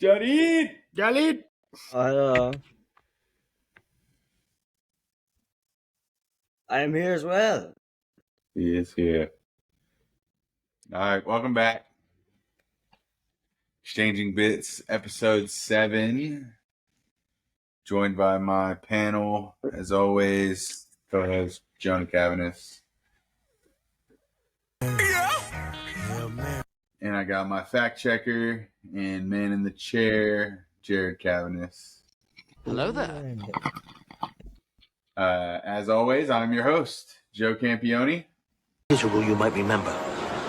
Jalid. I am here as well. He is here. All right, welcome back. Exchanging Bits, episode 7. Joined by my panel, as always, co-host John Cavanis. Yeah, man. And I got my fact checker and man in the chair, Jared Cavanis. Hello there. As always, I'm your host, Joe Campione. Miserable, you might remember.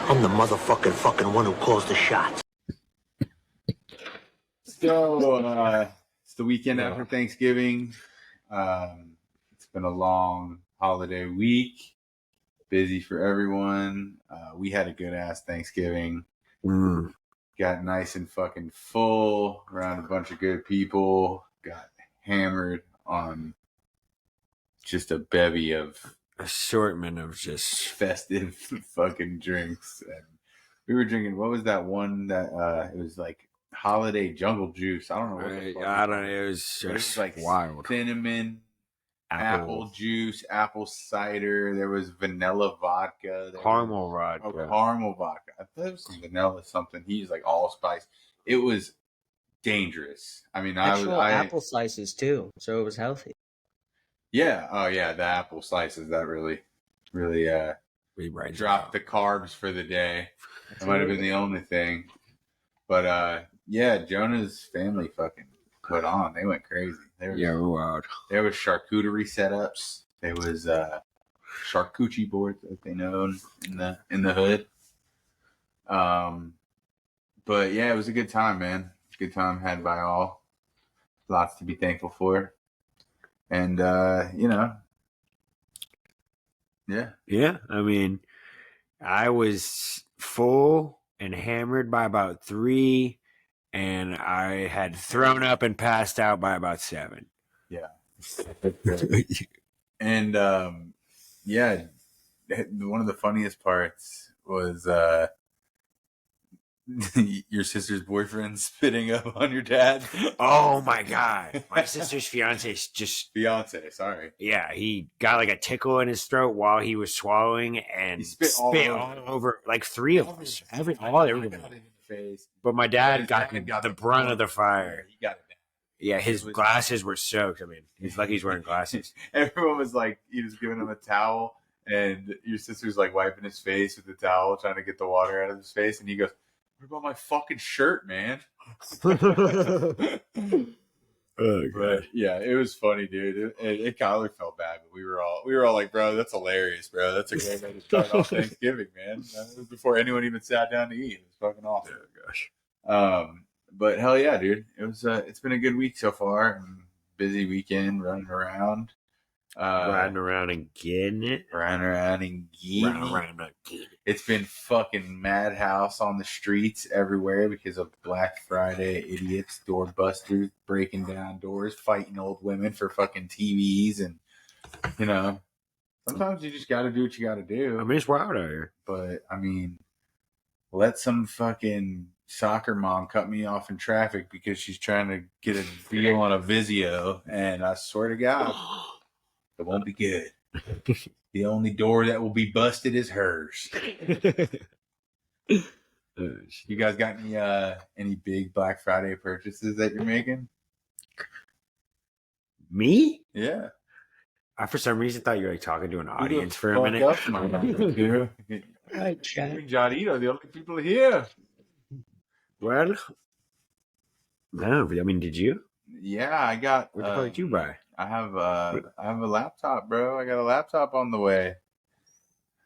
I'm the motherfucking one who calls the shots. So, it's the weekend after Thanksgiving. It's been a long holiday week. Busy for everyone. We had a good ass Thanksgiving. Got nice and fucking full around a bunch of good people. Got hammered on just a bevy of Assortment of just festive fucking drinks. And we were drinking, what was that one that it was like holiday jungle juice? I don't know what the fuck I don't know. It was just like wild. Cinnamon, apple juice, apple cider. There was vanilla vodka. Caramel vodka. Oh, caramel vodka. I thought it was some vanilla something. He used like allspice. It was dangerous. I mean, Actual apple slices too, so it was healthy. Yeah. Oh, yeah. The apple slices that really dropped the carbs for the day. That might have been the only thing. But yeah, Jonah's family fucking put on. They went crazy. We're wild. There was charcuterie setups. There was charcuterie boards, as they know in the hood. But yeah, it was a good time, man. Good time had by all. Lots to be thankful for. And yeah. Yeah, I mean, I was full and hammered by about 3, and I had thrown up and passed out by about 7. Yeah. And yeah, one of the funniest parts was your sister's boyfriend spitting up on your dad. Oh my god. My sister's fiance sorry. Yeah, he got like a tickle in his throat while he was swallowing and he spit all over like 3 of us. Everyone. Face. But my dad got the brunt of the fire. He got it down. Yeah, his glasses were soaked. I mean, he's lucky he's wearing glasses. Everyone was like, he was giving him a towel, and your sister's like wiping his face with the towel, trying to get the water out of his face, and he goes, "What about my fucking shirt, man?" But yeah, it was funny, dude. It Kyler felt bad, but we were all like, "Bro, that's hilarious, bro. That's a great way to start off Thanksgiving, man." That was before anyone even sat down to eat. It was fucking awesome. Oh gosh. But hell yeah, dude. It was. It's been a good week so far. Busy weekend, running around. Riding around and getting it. It's been fucking madhouse on the streets everywhere because of Black Friday idiots, doorbusters, breaking down doors, fighting old women for fucking TVs. And, you know, sometimes you just got to do what you got to do. I mean, it's wild out here. But, I mean, let some fucking soccer mom cut me off in traffic because she's trying to get a deal on a Vizio. And I swear to God, it won't be good. The only door that will be busted is hers. You guys got any big Black Friday purchases that you're making? Me? Yeah. I for some reason thought you were like talking to an audience for a minute. Right, Chad. Johnny are the only people here. Well, no. I mean, did you? Yeah, I got. What the fuck did you buy? I have a laptop, bro. I got a laptop on the way.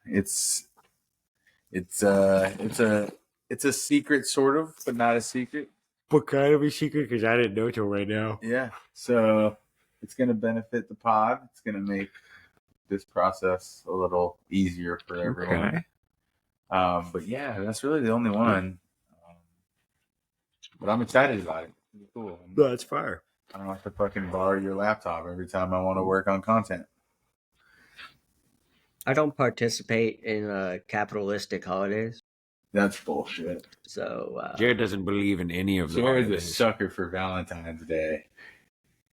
It's a secret, sort of, but not a secret. What kind of a secret? Because I didn't know till right now. Yeah, so it's gonna benefit the pod. It's gonna make this process a little easier for everyone. Okay. But yeah, that's really the only one. But I'm excited about it. It's cool. No, it's fire. I don't have to fucking borrow your laptop every time I want to work on content. I don't participate in capitalistic holidays. That's bullshit. So Jared doesn't believe in any of the Jared's a holidays. sucker for Valentine's Day.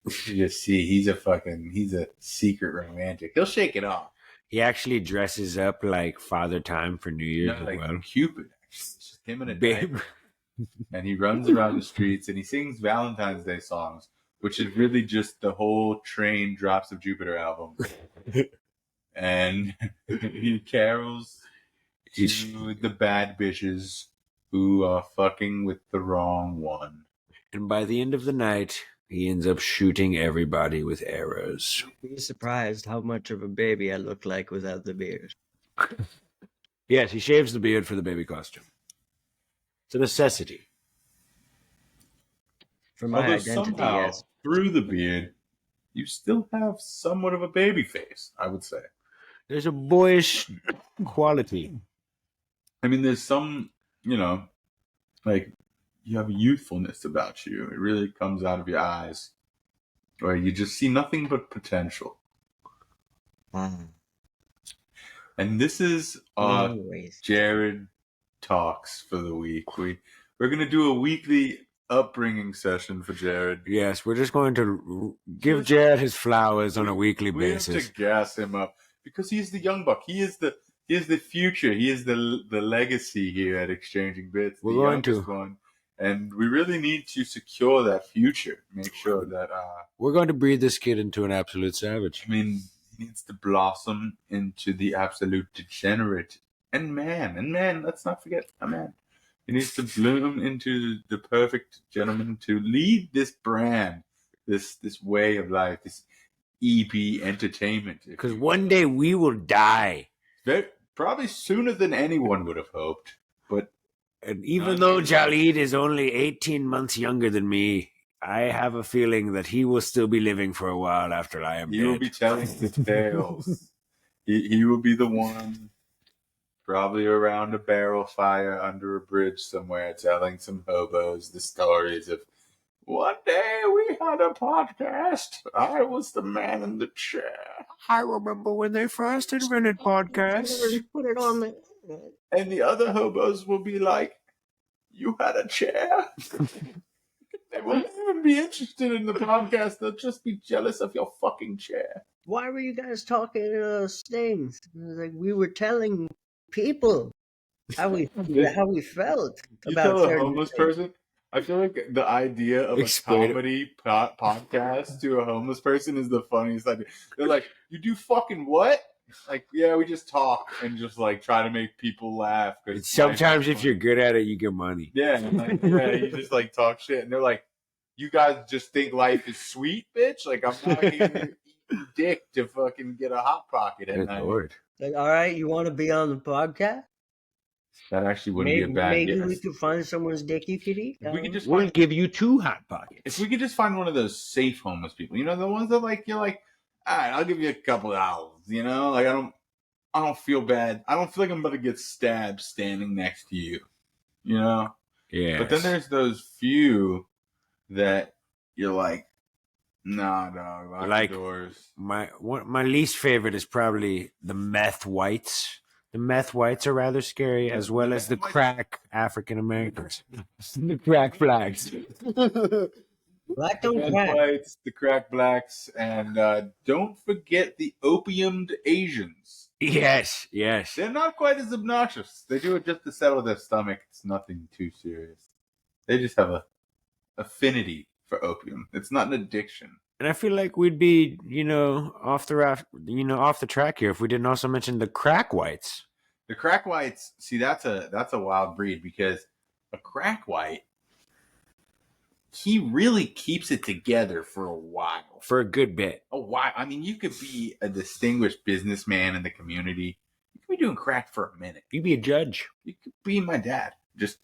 You should just see he's a secret romantic. He'll shake it off. He actually dresses up like Father Time for New Year's as Like well. Cupid. It's just him in a Babe. diaper. And he runs around the streets and he sings Valentine's Day songs, which is really just the whole Train Drops of Jupiter album. And he carols to the bad bitches who are fucking with the wrong one. And by the end of the night, he ends up shooting everybody with arrows. be surprised how much of a baby I look like without the beard. Yes, he shaves the beard for the baby costume. It's a necessity. For my Although identity, somehow, yes. through the beard, you still have somewhat of a baby face, I would say. There's a boyish quality. I mean, there's some, like, you have a youthfulness about you. It really comes out of your eyes. Or you just see nothing but potential. And this is Jared Talks for the week. We're going to do a weekly upbringing session for Jared. Yes, we're just going to give Jared his flowers on a weekly basis. We have to gas him up because he's the young buck. He is the future. He is the legacy here at Exchanging Bits. We're going to. One. And we really need to secure that future. Make sure that we're going to breed this kid into an absolute savage. I mean, he needs to blossom into the absolute degenerate and man. Let's not forget a man. He needs to bloom into the perfect gentleman to lead this brand, this way of life, this EP entertainment. Because one day we will die. Probably sooner than anyone would have hoped. And even though Jalid is only 18 months younger than me, I have a feeling that he will still be living for a while after I am dead. He will be telling the tales. He will be the one, probably around a barrel fire under a bridge somewhere, telling some hobos the stories of, one day we had a podcast. I was the man in the chair. I remember when they first invented podcasts. Put it on the... And the other hobos will be like, you had a chair? They won't even be interested in the podcast. They'll just be jealous of your fucking chair. Why were you guys talking things? Like we were telling people how we felt You about tell a certain homeless things. person? I feel like the idea of a comedy podcast to a homeless person is the funniest idea. They're like, you do fucking what? Like, yeah, we just talk and just like try to make people laugh. Sometimes if you're good at it, you get money. Yeah, you just like talk shit, and they're like, "You guys just think life is sweet, bitch? Like I'm not here eating dick to fucking get a hot pocket at night." Lord. Like, all right, you want to be on the podcast? That actually wouldn't be a bad Maybe guess. we could find someone's dick you could eat. We'll give you 2 hot pockets. If we could just find one of those safe homeless people, the ones that like you're like, all right, I'll give you a couple of dollars. Like I don't feel bad. I don't feel like I'm about to get stabbed standing next to you. Yeah. But then there's those few that you're like, nah, dog, lock the doors. My least favorite is probably the meth whites. The meth whites are rather scary, as well as the crack African Americans. The crack flags. Black The don't crack. whites, the crack blacks, and don't forget the opiumed Asians. Yes. They're not quite as obnoxious. They do it just to settle their stomach. It's nothing too serious. They just have a affinity for opium. It's not an addiction. And I feel like we'd be, off the track here if we didn't also mention the crack whites. The crack whites, see, that's a wild breed because a crack white, he really keeps it together for a while. For a good bit. A while. I mean, you could be a distinguished businessman in the community. You could be doing crack for a minute. You'd be a judge. You could be my dad. Just.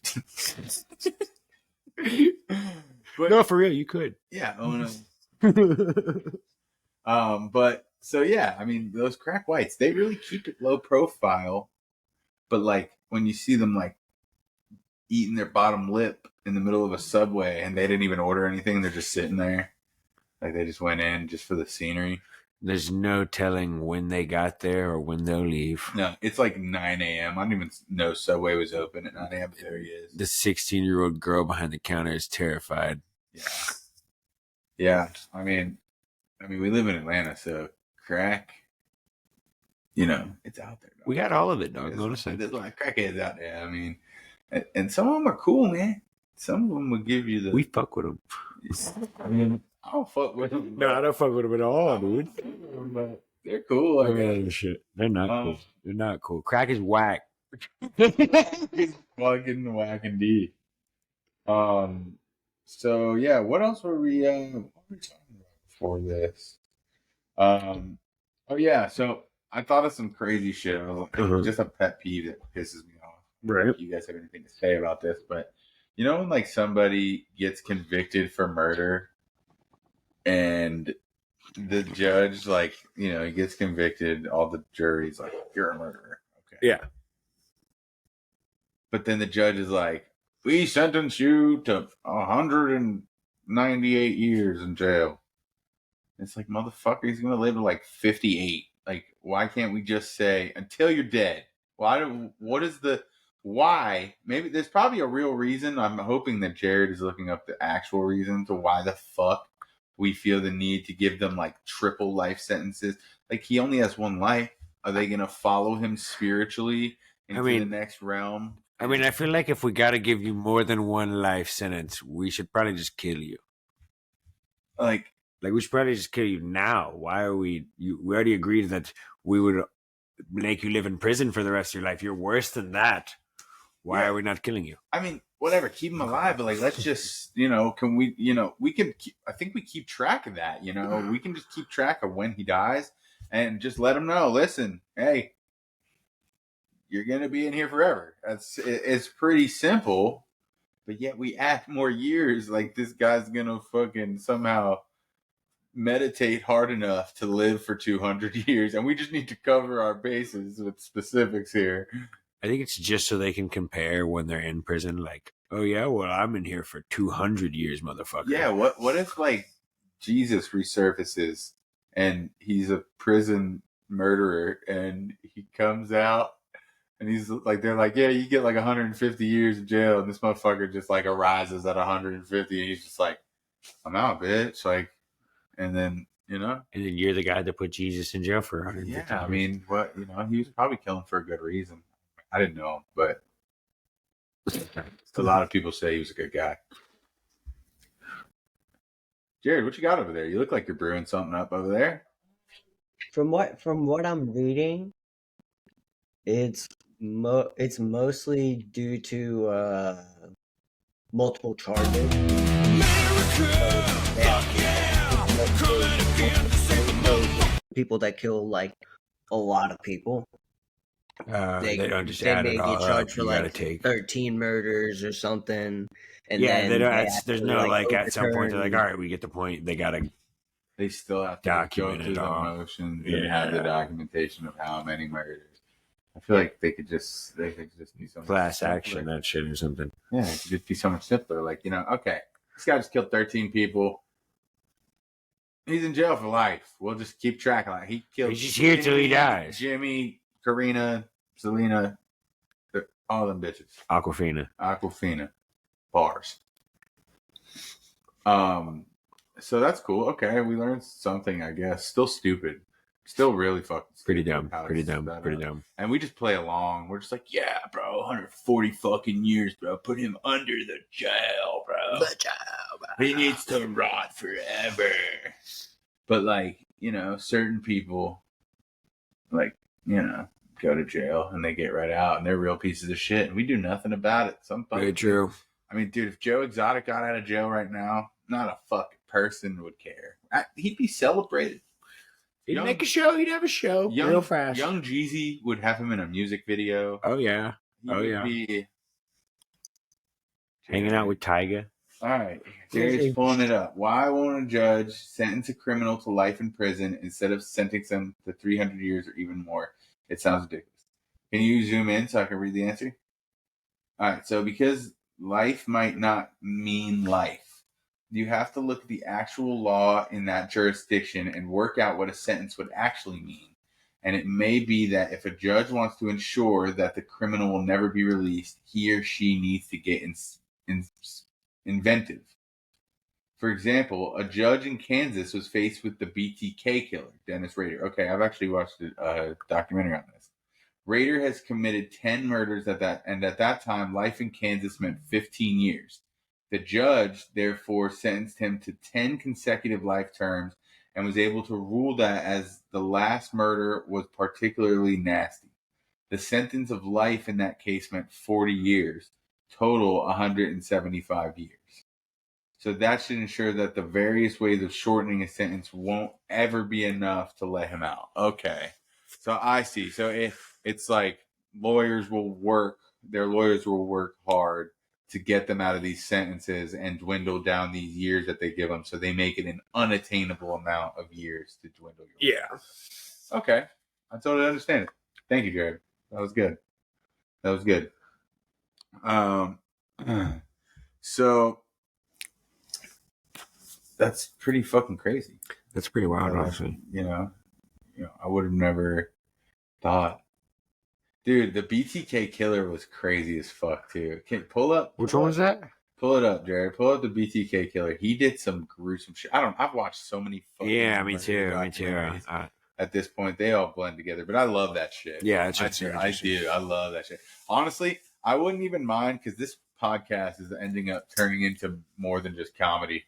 But, no, for real, you could. Yeah. But so yeah, I mean, those crack whites, they really keep it low profile. But like when you see them like eating their bottom lip in the middle of a subway and they didn't even order anything, they're just sitting there. Like they just went in just for the scenery. There's no telling when they got there or when they'll leave. No, it's like 9 a.m. I didn't even know Subway was open at 9 a.m. But there he is. The 16-year-old girl behind the counter is terrified. Yeah. Yeah. I mean, we live in Atlanta, so crack, it's out there. Dog. We got all of it, dog. There's a lot of crackheads out there. I mean, and some of them are cool, man. Some of them will give you the. We fuck with them. I mean, I don't fuck with them. No, I don't fuck with them at all, dude. But they're cool. Shit. They're not cool. They're not cool. Crack is whack. Fucking whack indeed. So yeah, what else were we talking about before this? Oh yeah, so I thought of some crazy shit. Just a pet peeve that pisses me off. Right. If you guys have anything to say about this, but when like somebody gets convicted for murder and the judge, like, he gets convicted, all the jury's like, you're a murderer. Okay. Yeah. But then the judge is like, we sentence you to 198 years in jail. It's like, motherfucker, he's going to live to like 58. Like, why can't we just say, until you're dead? Why? Maybe there's probably a real reason. I'm hoping that Jared is looking up the actual reason to why the fuck we feel the need to give them like triple life sentences. Like, he only has one life. Are they going to follow him spiritually into the next realm? I mean, I feel like if we got to give you more than one life sentence, we should probably just kill you. Like we should probably just kill you now. Why are we already agreed that we would make you live in prison for the rest of your life. You're worse than that. Why are we not killing you? I mean, whatever, keep him alive, but like, let's just, can we, we can I think we keep track of that, we can just keep track of when he dies and just let him know, listen, hey, you're going to be in here forever. It's pretty simple, but yet we add more years. Like, this guy's going to fucking somehow meditate hard enough to live for 200 years. And we just need to cover our bases with specifics here. I think it's just so they can compare when they're in prison. Like, oh yeah, well, I'm in here for 200 years, motherfucker. Yeah. What if like Jesus resurfaces and he's a prison murderer and he comes out and he's like, they're like, yeah, you get like 150 years in jail. And this motherfucker just like arises at 150 and he's just like, I'm out, bitch. Like, and then, and then you're the guy that put Jesus in jail for 150 years. I mean, what, he was probably killing for a good reason. I didn't know him, but a lot of people say he was a good guy. Jared, what you got over there? You look like you're brewing something up over there. From what I'm reading, it's mostly due to multiple charges. People that kill like a lot of people. They don't just they add may it all get charged up. for like 13 murders or something. And yeah, then they don't. There's no like at some point they're like, all right, we get the point. They still have to document go through it the all. motions and have the documentation of how many murders. I feel like they could just do something class simpler. action, that shit or something. Yeah, it could just be so much simpler. Like, okay, this guy just killed 13 people. He's in jail for life. We'll just keep track of it. He's just here till he dies. Jimmy, Karina, Selena, all them bitches. Aquafina. Bars. So that's cool. Okay, we learned something, I guess. Still stupid. Still really fucking stupid. Pretty dumb. And we just play along. We're just like, yeah, bro, 140 fucking years, bro. Put him under the jail, bro. He needs to rot forever. But like, certain people, like, go to jail and they get right out and they're real pieces of shit and we do nothing about it. Very true. I mean, dude, if Joe Exotic got out of jail right now, not a fucking person would care. He'd be celebrated. He'd make a show. He'd have a show real fast. Young Jeezy would have him in a music video. Oh yeah. Be hanging out with Tyga. All right, Jerry's pulling it up. Why won't a judge sentence a criminal to life in prison instead of sentencing them to 300 years or even more? It sounds ridiculous. Can you zoom in so I can read the answer? All right, so because life might not mean life. you have to look at the actual law in that jurisdiction and work out what a sentence would actually mean. And it may be that if a judge wants to ensure that the criminal will never be released, he or she needs to get inventive. For example, a judge in Kansas was faced with the BTK killer, Dennis Rader. Okay, I've actually watched a documentary on this. Rader has committed 10 murders at that time, life in Kansas meant 15 years. The judge, therefore, sentenced him to 10 consecutive life terms and was able to rule that as the last murder was particularly nasty. The sentence of life in that case meant 40 years, total 175 years. So that should ensure that the various ways of shortening a sentence won't ever be enough to let him out. Okay. So I see. So it's like their lawyers will work hard to get them out of these sentences and dwindle down these years that they give them, so they make it an unattainable amount of years to dwindle. Okay. I totally understand it. Thank you, Jared. That was good. So that's pretty fucking crazy. That's pretty wild, honestly. You know, I would have never thought. Dude, the BTK killer was crazy as fuck too. Pull up. Which one was that? Pull it up, Jared. Pull up the BTK killer. He did some gruesome shit. I've watched so many fucking. Yeah, me too. At this point, they all blend together. But I love that shit. Yeah, I do. I love that shit. Honestly, I wouldn't even mind, because this podcast is ending up turning into more than just comedy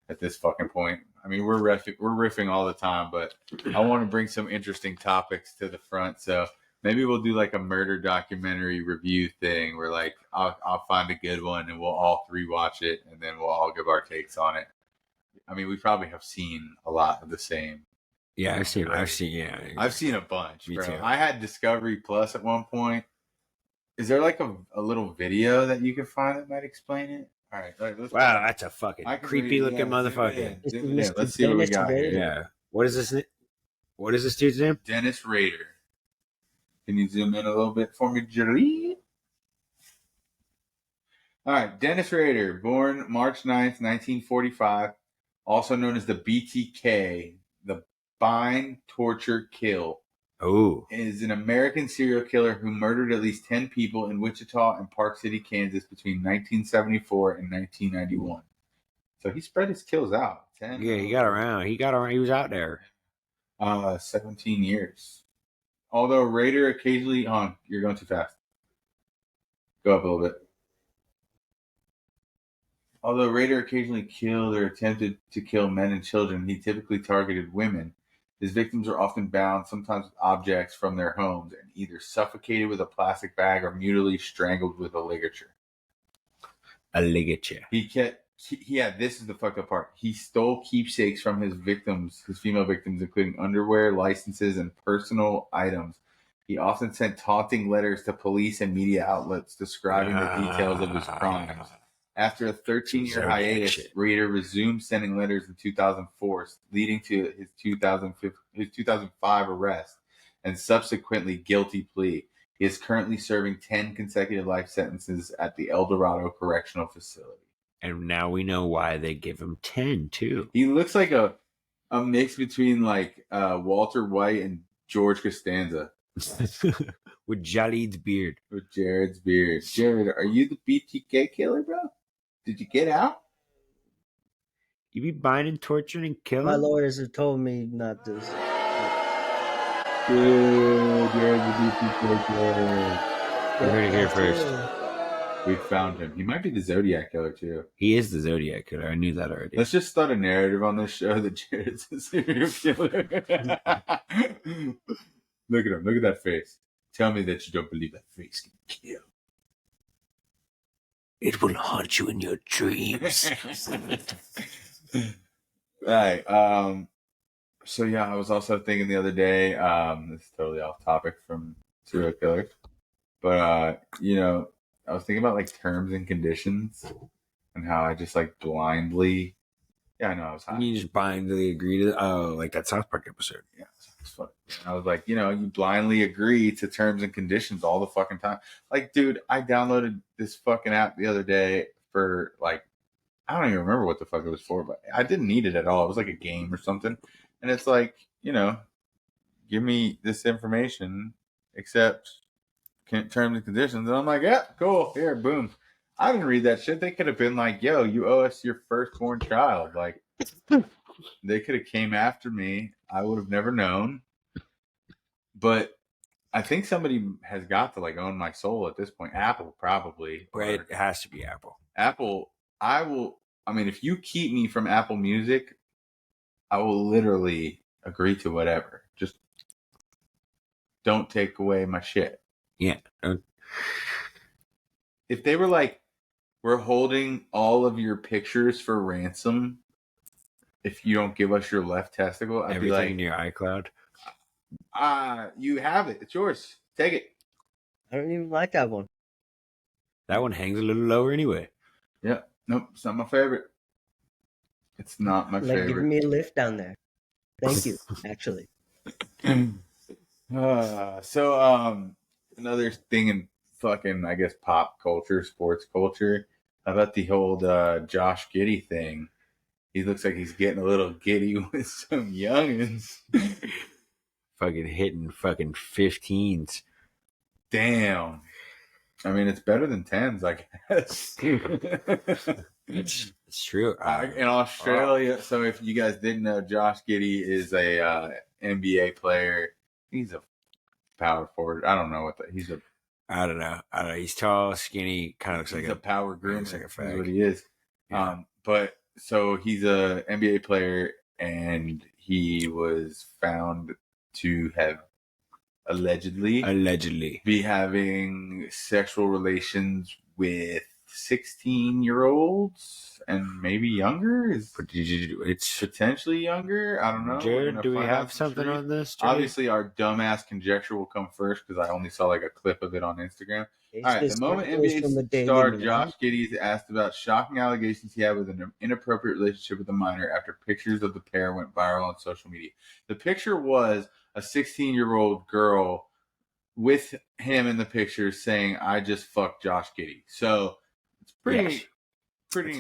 at this fucking point. I mean, we're riffing all the time, but I want to bring some interesting topics to the front. So maybe we'll do like a murder documentary review thing where like I'll find a good one and we'll all three watch it and then we'll all give our takes on it. I mean, we probably have seen a lot of the same. Yeah, I've seen a bunch, Me bro. too. I had Discovery Plus at one point. Is there like a little video that you can find that might explain it? All right, let's wow, that's a fucking creepy looking motherfucker. Yeah, let's see what we got here. Yeah. What is this dude's name? Dennis Rader. Can you zoom in a little bit for me, Jerry? All right, Dennis Rader, born March 9th, 1945, also known as the BTK, the Bind, Torture, Kill. Oh. Is an American serial killer who murdered at least 10 people in Wichita and Park City, Kansas between 1974 and 1991. So he spread his kills out. 10. Yeah, he got around. He was out there. 17 years. Although Rader occasionally... you're going too fast. Go up a little bit. Although Rader occasionally killed or attempted to kill men and children, he typically targeted women. His victims were often bound, sometimes with objects from their homes, and either suffocated with a plastic bag or mutually strangled with a ligature. A ligature. This is the fucked up part. He stole keepsakes from his female victims, including underwear, licenses, and personal items. He often sent taunting letters to police and media outlets describing the details of his crimes. After a 13-year hiatus, Rader resumed sending letters in 2004, leading to his 2005 arrest and subsequently guilty plea. He is currently serving 10 consecutive life sentences at the El Dorado Correctional Facility. And now we know why they give him 10, too. He looks like a mix between like Walter White and George Costanza. With Jared's beard. With Jared's beard. Jared, are you the BTK killer, bro? Did you get out? You be binding, torturing, and killing? My lawyers have told me not to. Jared, the BTK killer. You heard it here first. We found him. He might be the Zodiac killer, too. He is the Zodiac killer. I knew that already. Let's just start a narrative on this show that Jared's a serial killer. Look at him. Look at that face. Tell me that you don't believe that face can kill. It will haunt you in your dreams. Right. So yeah, I was also thinking the other day, this is totally off topic from serial killers, but I was thinking about like terms and conditions and how I just like blindly, I know I was high. You just blindly agree to, like that South Park episode. Yeah, it's funny. And I was like, you blindly agree to terms and conditions all the fucking time. Like, dude, I downloaded this fucking app the other day for like I don't even remember what the fuck it was for, but I didn't need it at all. It was like a game or something. And it's like, give me this information, accept terms and conditions. And I'm like, yeah, cool. Here, boom. I didn't read that shit. They could have been like, yo, you owe us your firstborn child. Like, they could have came after me. I would have never known. But I think somebody has got to like own my soul at this point. Apple, probably. Right, it has to be Apple. Apple, if you keep me from Apple Music, I will literally agree to whatever. Just don't take away my shit. Yeah. If they were like, we're holding all of your pictures for ransom if you don't give us your left testicle, I'd Everything be like, in your iCloud. You have it. It's yours. Take it. I don't even like that one. That one hangs a little lower anyway. Yeah. Nope. It's not my favorite. It's not my favorite. Give me a lift down there. Thank you, actually. Another thing in fucking, I guess, pop culture, sports culture, about the whole Josh Giddey thing. He looks like he's getting a little giddy with some youngins. Fucking hitting fucking 15s. Damn. I mean, it's better than 10s, I guess. It's true. In Australia, so if you guys didn't know, Josh Giddey is a NBA player. He's a power forward. I don't know he's a. I don't know. He's tall, skinny, kind of looks like a power groomer. Looks like a fag. That's what he is. Yeah. But so he's a NBA player, and he was found to have allegedly be having sexual relations with 16-year-olds and maybe younger. It's potentially younger. I don't know. Jared, do we have something on this? Jared? Obviously, our dumbass conjecture will come first because I only saw like a clip of it on Instagram. All right, the moment NBA star Josh Giddey is asked about shocking allegations he had with an inappropriate relationship with a minor after pictures of the pair went viral on social media. The picture was a 16-year-old girl with him in the picture saying, "I just fucked Josh Giddey." So it's pretty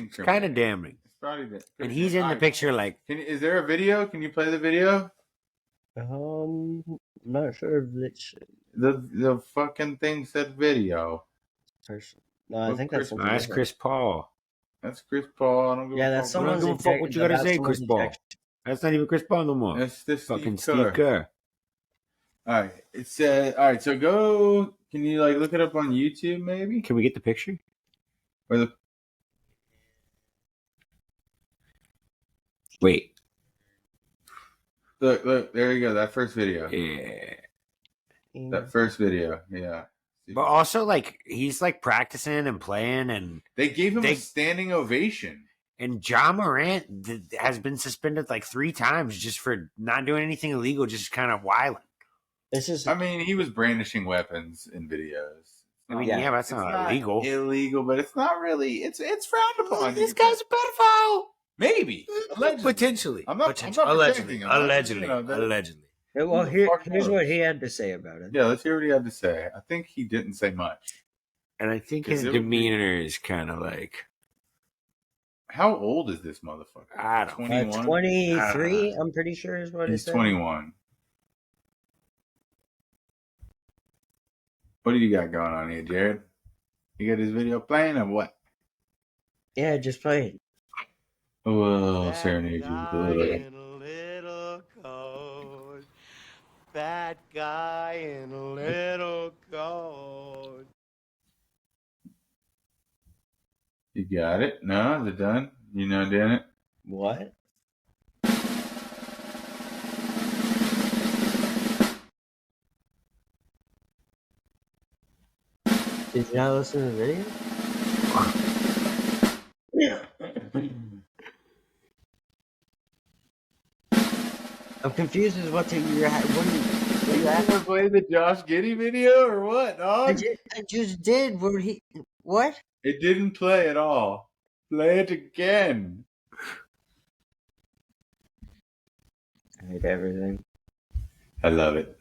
kind of damning. It's probably and he's in the picture like. Is there a video? Can you play the video? I'm not sure if it's the fucking thing said video. No, I think that's Chris Paul. That's Chris Paul. I don't give a that's fuck. I don't give a fuck what you gotta say, Chris Paul. That's not even Chris Paul no more. That's this fucking Steve Kerr. All right, it said. All right, so go. Can you like look it up on YouTube, maybe? Can we get the picture? Or the. Wait. Look, there you go. That first video. Yeah. That first video, yeah. But also, like, he's like practicing and playing, and they gave him a standing ovation. And Ja Morant has been suspended like 3 times just for not doing anything illegal, just kind of wilding. He was brandishing weapons in videos. That's not illegal. Illegal, but it's not really. It's frowned upon. This guy's a pedophile. Maybe. Allegedly. Potentially. I'm not allegedly. Allegedly. Well, here's what he had to say about it. Yeah, let's hear what he had to say. I think he didn't say much. And I think his demeanor is kind of like. How old is this motherfucker? I don't know. 21? 23, I'm pretty sure is what he's 21. What do you got going on here, Jared? You got his video playing or what? Yeah, just play it. Oh, serenade you. Fat guy in a little coat. You got it? No? Is it done? You not doing it? What? Did you not listen to the video? Yeah. I'm confused as what you to play the Josh Giddey video or what, dog? I just did. What? It didn't play at all. Play it again. I hate everything. I love it.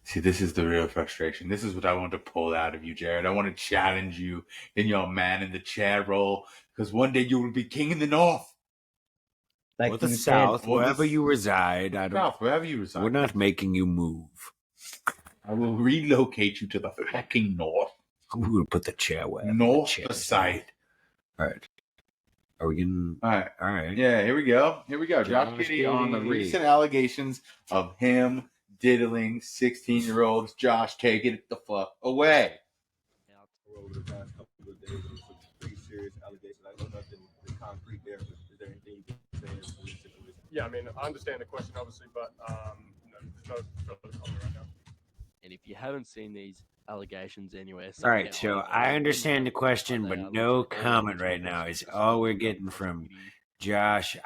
See, this is the real frustration. This is what I want to pull out of you, Jared. I want to challenge you in your man in the chair role. Because one day you will be king in the north. Like or the you South, said, wherever you reside. I don't. South, wherever you reside. We're not making you move. I will relocate you to the fucking north. We will put the chair where North the the side. All right. Are we getting? All right. All right. Yeah, here we go. Josh Josh Giddey on the Giddey. recent allegations of him diddling 16-year-olds. Josh, take it the fuck away. Over the past couple of days, there was some pretty serious allegations. I know nothing concrete there, but is there anything you can say in this situation? Yeah, I mean, I understand the question, obviously, but there's no further comment right now. And if you haven't seen these allegations anywhere, All right, so I understand the question, but no comment right now is all we're getting from Josh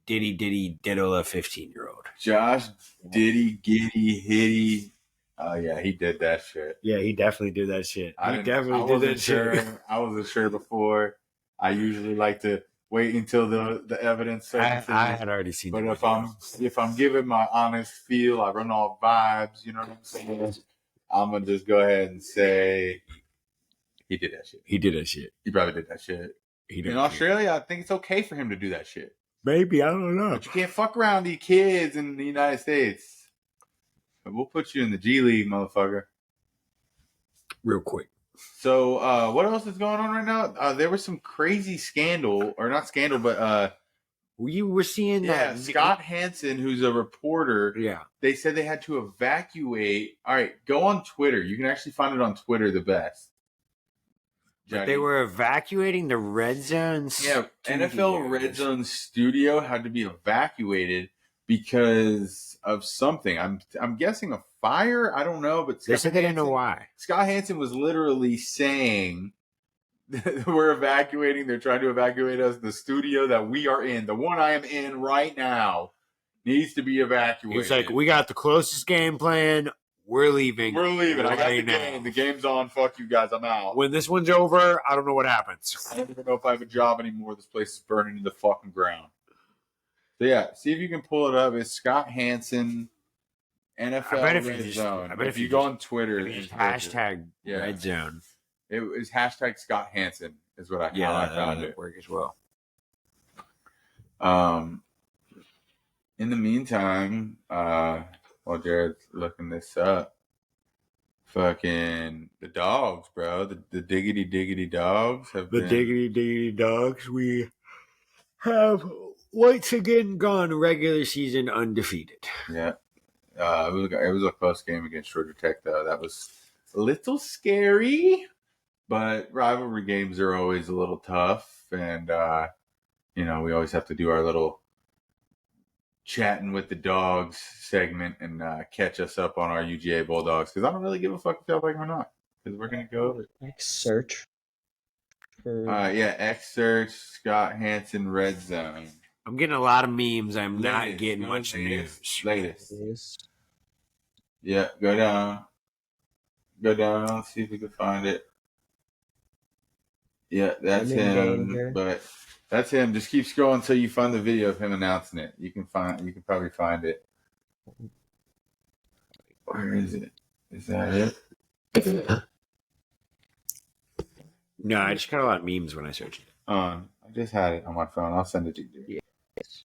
Diddle, a 15-year-old. Josh Diddy, Giddy, Hitty. Oh, yeah, he did that shit. Yeah, he definitely did that shit. I wasn't sure before. I usually like to wait until the evidence surfaces. I had already seen But the if I'm giving my honest feel, I run all vibes, you know what I'm saying? I'm gonna just go ahead and say he did that shit. He did that shit. He probably did that shit. In Australia, I think it's okay for him to do that shit. Maybe, I don't know. But you can't fuck around these kids in the United States. But we'll put you in the G League, motherfucker. Real quick. So what else is going on right now? There was some crazy scandal, or not scandal, but you were seeing that Scott Hansen, who's a reporter. Yeah, they said they had to evacuate. All right, go on Twitter. You can actually find it on Twitter the best. But they were evacuating the Red Zone. Yeah, NFL Red Zone studio had to be evacuated because of something. I'm guessing a fire. I don't know, but they said they didn't know why. Scott Hansen was literally saying, "We're evacuating. They're trying to evacuate us. The studio that we are in, the one I am in right now, needs to be evacuated." He was like, "We got the closest game plan. We're leaving. We're leaving. I got the now. game. The game's on. Fuck you guys. I'm out. When this one's over, I don't know what happens. I don't even know if I have a job anymore. This place is burning to the fucking ground." So yeah, see if you can pull it up. It's Scott Hansen, NFL Red Zone. If you go on Twitter, hashtag Red Zone. It was hashtag Scott Hansen is what I found it. Work as well. In the meantime, while Jared's looking this up, fucking the dogs, bro. The diggity dogs have been... diggity dogs. We have once again gone regular season undefeated. Yeah. It was a close game against Georgia Tech, though. That was a little scary, but rivalry games are always a little tough, and we always have to do our little chatting with the dogs segment and catch us up on our UGA Bulldogs, because I don't really give a fuck if y'all like them or not, because we're gonna go over it. Search. X search Scott Hansen Red Zone. I'm getting a lot of memes. I'm not getting much news. Latest. Yeah, go down. Let's see if we can find it. Yeah, that's him. But that's him. Just keep scrolling until you find the video of him announcing it. You can probably find it. Where is it? Is that it? No, I just got a lot of memes when I searched it. I just had it on my phone. I'll send it to you. Yes.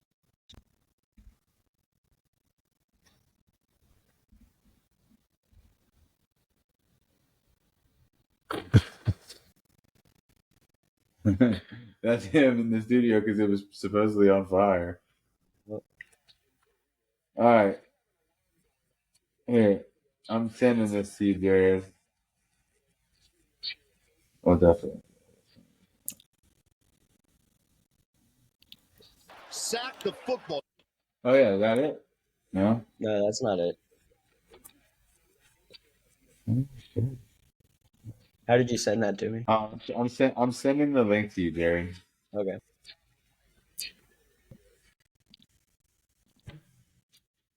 That's him in the studio because it was supposedly on fire. All right. Here, I'm sending this to you, Jared. Oh, definitely. Sack the football. Oh, yeah, is that it? No? No, that's not it. How did you send that to me? I'm sending the link to you, Jerry. Okay.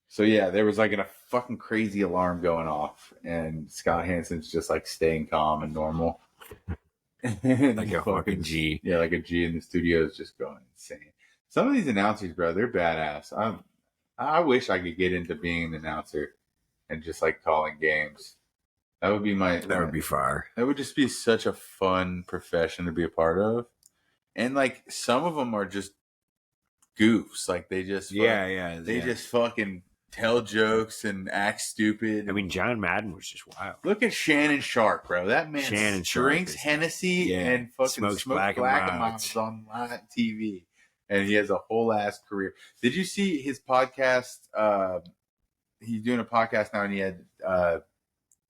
So yeah, there was like a fucking crazy alarm going off, and Scott Hansen's just like staying calm and normal. Like a fucking G. Yeah, like a G, in the studio is just going insane. Some of these announcers, bro, they're badass. I wish I could get into being an announcer and just like calling games. That would be That would be fire. That would just be such a fun profession to be a part of. And like some of them are just goofs. Like they just just fucking tell jokes and act stupid. I mean, John Madden was just wild. Look at Shannon Sharp, bro. That man drinks Hennessy and fucking smokes Black and Milds on live TV, and he has a whole ass career. Did you see his podcast? He's doing a podcast now, and he had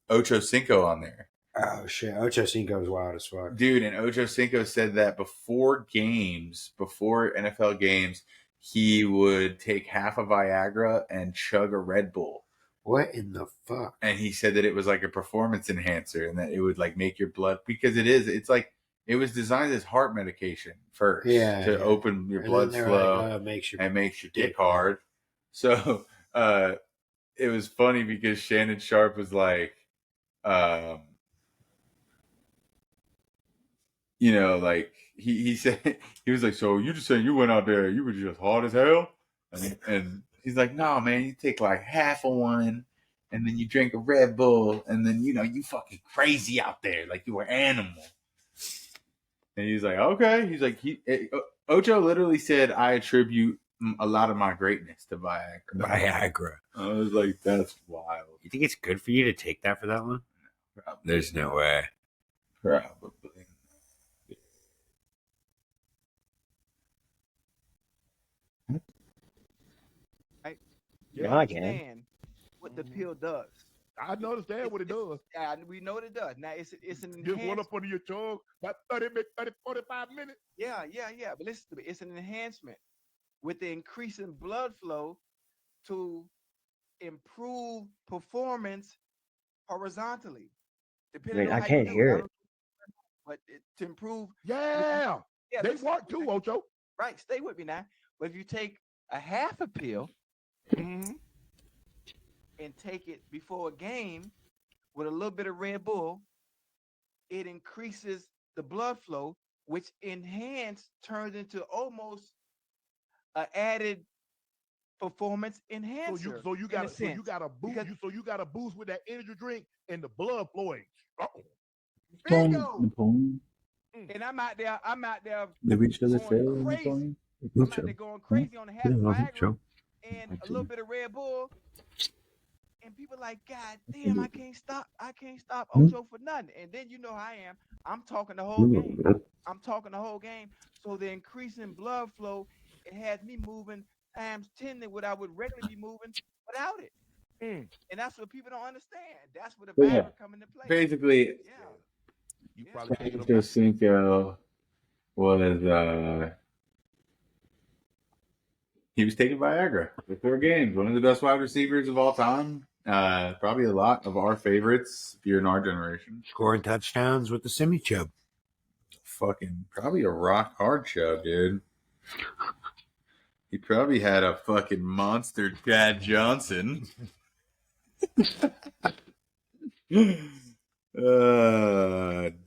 Ocho Cinco on there. Oh shit, Ocho Cinco is wild as fuck, dude. And Ocho Cinco said that before NFL games, he would take half a Viagra and chug a Red Bull. What in the fuck? And he said that it was like a performance enhancer, and that it would like make your blood, because it's like it was designed as heart medication first to open your blood flow and makes your dick hard. So it was funny because Shannon Sharp was like, you know, like he said, he was like, so you just saying you went out there, you were just hard as hell? And he's like, no, man, you take like half of one, and then you drink a Red Bull, and then, you know, you fucking crazy out there, like you were an animal. And he's like, okay. He's like, Ocho literally said, I attribute a lot of my greatness to Viagra. I was like, that's wild. You think it's good for you to take that for that long? Probably. There's no way. Probably. Yeah, I can. Understand what the pill does. I understand what it does. Yeah, we know what it does. Now it's an enhancement. Just one up under your tongue, about 45 minutes. Yeah. But listen to me. It's an enhancement with the increase in blood flow to improve performance horizontally. Wait, I can't hear it. But to improve. Yeah, they work too, Ocho. Right, stay with me now. But if you take a half a pill and take it before a game with a little bit of Red Bull, it increases the blood flow, which turns into almost an added performance enhancer. So you got a boost with that energy drink and the blood flowing. Bingo. Napoleon. And I'm out there. Did we show the going crazy. I'm out there going crazy on the half Viagra and a little bit of Red Bull. And people like, God damn, I can't stop Ocho for nothing. And then you know how I am. I'm talking the whole game. So the increase in blood flow, it has me moving times 10 than what I would regularly be moving without it. And that's what people don't understand. That's where the Viagra come into play. Basically, Ocho Cinco was he was taking Viagra before games. One of the best wide receivers of all time. Probably a lot of our favorites if you're in our generation. Scoring touchdowns with the semi-chub. Fucking probably a rock hard chub, dude. He probably had a fucking monster Chad Johnson.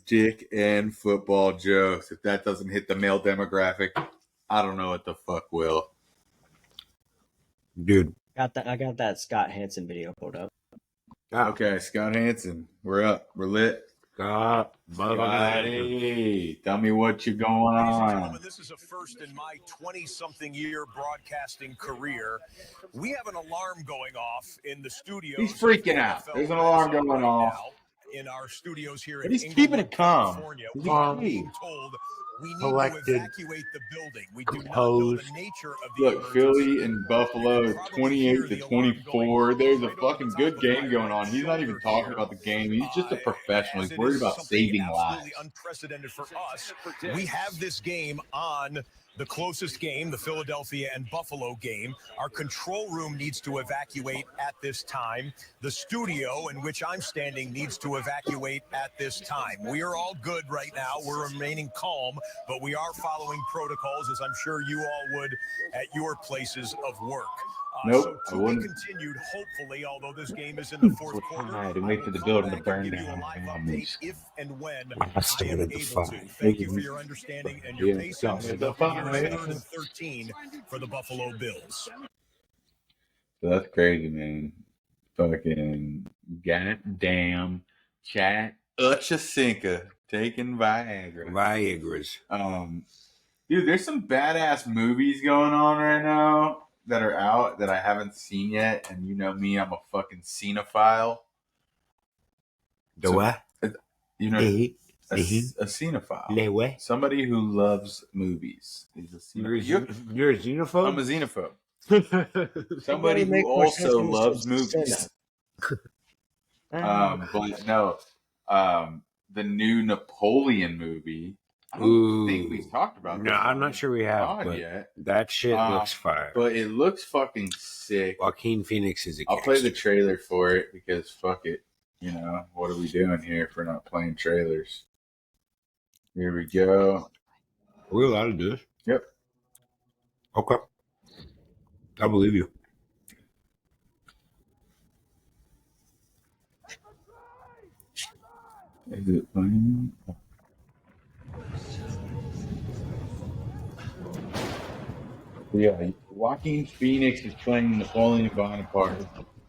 Dick and football jokes. If that doesn't hit the male demographic, I don't know what the fuck will. Dude. I got that Scott Hansen video pulled up. Okay, Scott Hansen. We're up. We're lit. Scotty, tell me what you're going on. This is a first in my 20-something year broadcasting career. We have an alarm going off in the studio. He's freaking out. There's an alarm going off. In our studios here but in he's keeping it calm. California. He's told we need to evacuate the building. We do not know the nature of the Look, Philly and Buffalo 28-24. There's a fucking good game going on. He's not even talking about the game. He's just a professional. He's worried about saving lives. Unprecedented for us. We have this game on the closest game, the Philadelphia and Buffalo game. Our control room needs to evacuate at this time. The studio in which I'm standing needs to evacuate at this time. We are all good right now. We're remaining calm, but we are following protocols, as I'm sure you all would at your places of work. Nope, so to be continued, hopefully, although this game is in the fourth quarter. I had to wait for the building to burn down. If and when I am able to. Thank you for your understanding and your patience. Here is 3rd and 13 for the Buffalo Bills. That's crazy, man. Fucking goddamn chat. Ucha Cinca taking Viagra. Viagra's. Dude, there's some badass movies going on right now that are out that I haven't seen yet. And you know me, I'm a fucking cinephile. What? You know, a cinephile. Somebody who loves movies. He's a cinephile. You're a xenophobe? I'm a xenophobe. Somebody who also loves movies. But no, the new Napoleon movie. I don't think we've talked about No, I'm not sure we have. But yet. That shit looks fire. But it looks fucking sick. Joaquin Pheonix is a I'll play the trailer for it because fuck it. You know, what are we doing here if we're not playing trailers? Here we go. We're allowed to do this? Yep. Okay. I believe you. Is it playing? Yeah, Joaquin Pheonix is playing Napoleon Bonaparte.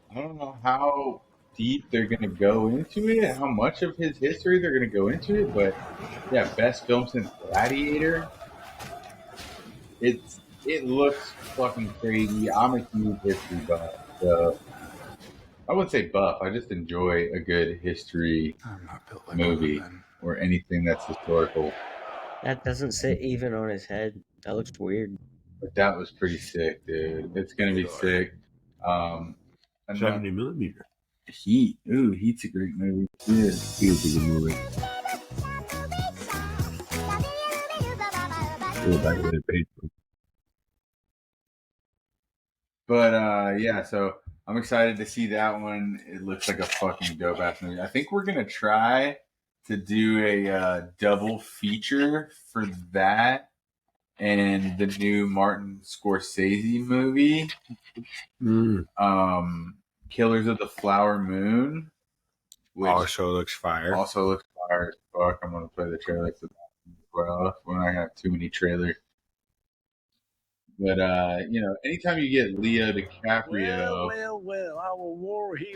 I don't know how deep they're going to go into it, how much of his history they're going to go into it, but yeah, best film since Gladiator. It looks fucking crazy. I'm a huge history buff, so I wouldn't say buff. I just enjoy a good history movie or anything that's historical. That doesn't sit even on his head. That looks weird. But that was pretty sick, dude. It's gonna be sick. 70 millimeter. Heat. Ooh, Heat's a great movie. Yeah. Heat's a good movie. But yeah, so I'm excited to see that one. It looks like a fucking dope ass movie. I think we're gonna try to do a double feature for that and the new Martin Scorsese movie, Killers of the Flower Moon, which also looks fire. Also looks fire as fuck. I'm gonna play the trailer for that as well. We're not gonna have too many trailers. But you know, anytime you get Leo DiCaprio,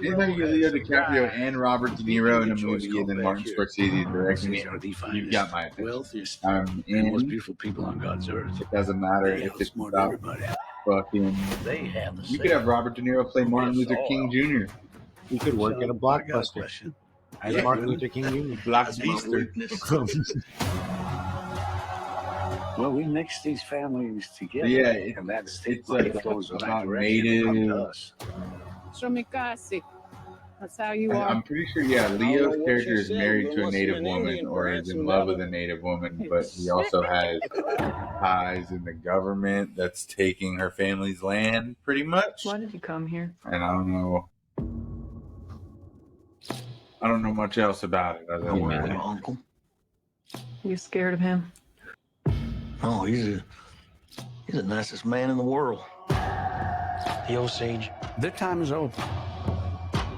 anytime you get Leo DiCaprio and Robert De Niro in a movie, and then Martin Scorsese directing it, you've got my attention. I'm in. Most beautiful people on God's earth. It doesn't matter if it's about fucking. You could have Robert De Niro play Martin Luther King Jr. He could work at a blockbuster. As Martin Luther King Jr. Blockbuster. Well, we mix these families together. Yeah, and that's it's like about native. That's how you are. I'm pretty sure, yeah, Leo's character is married to a native woman or is in love with a native woman, but he also has ties in the government that's taking her family's land, pretty much. Why did you come here? And I don't know much else about it. Other than that. Uncle. You scared of him? Oh, he's the nicest man in the world. The Osage. Their time is over.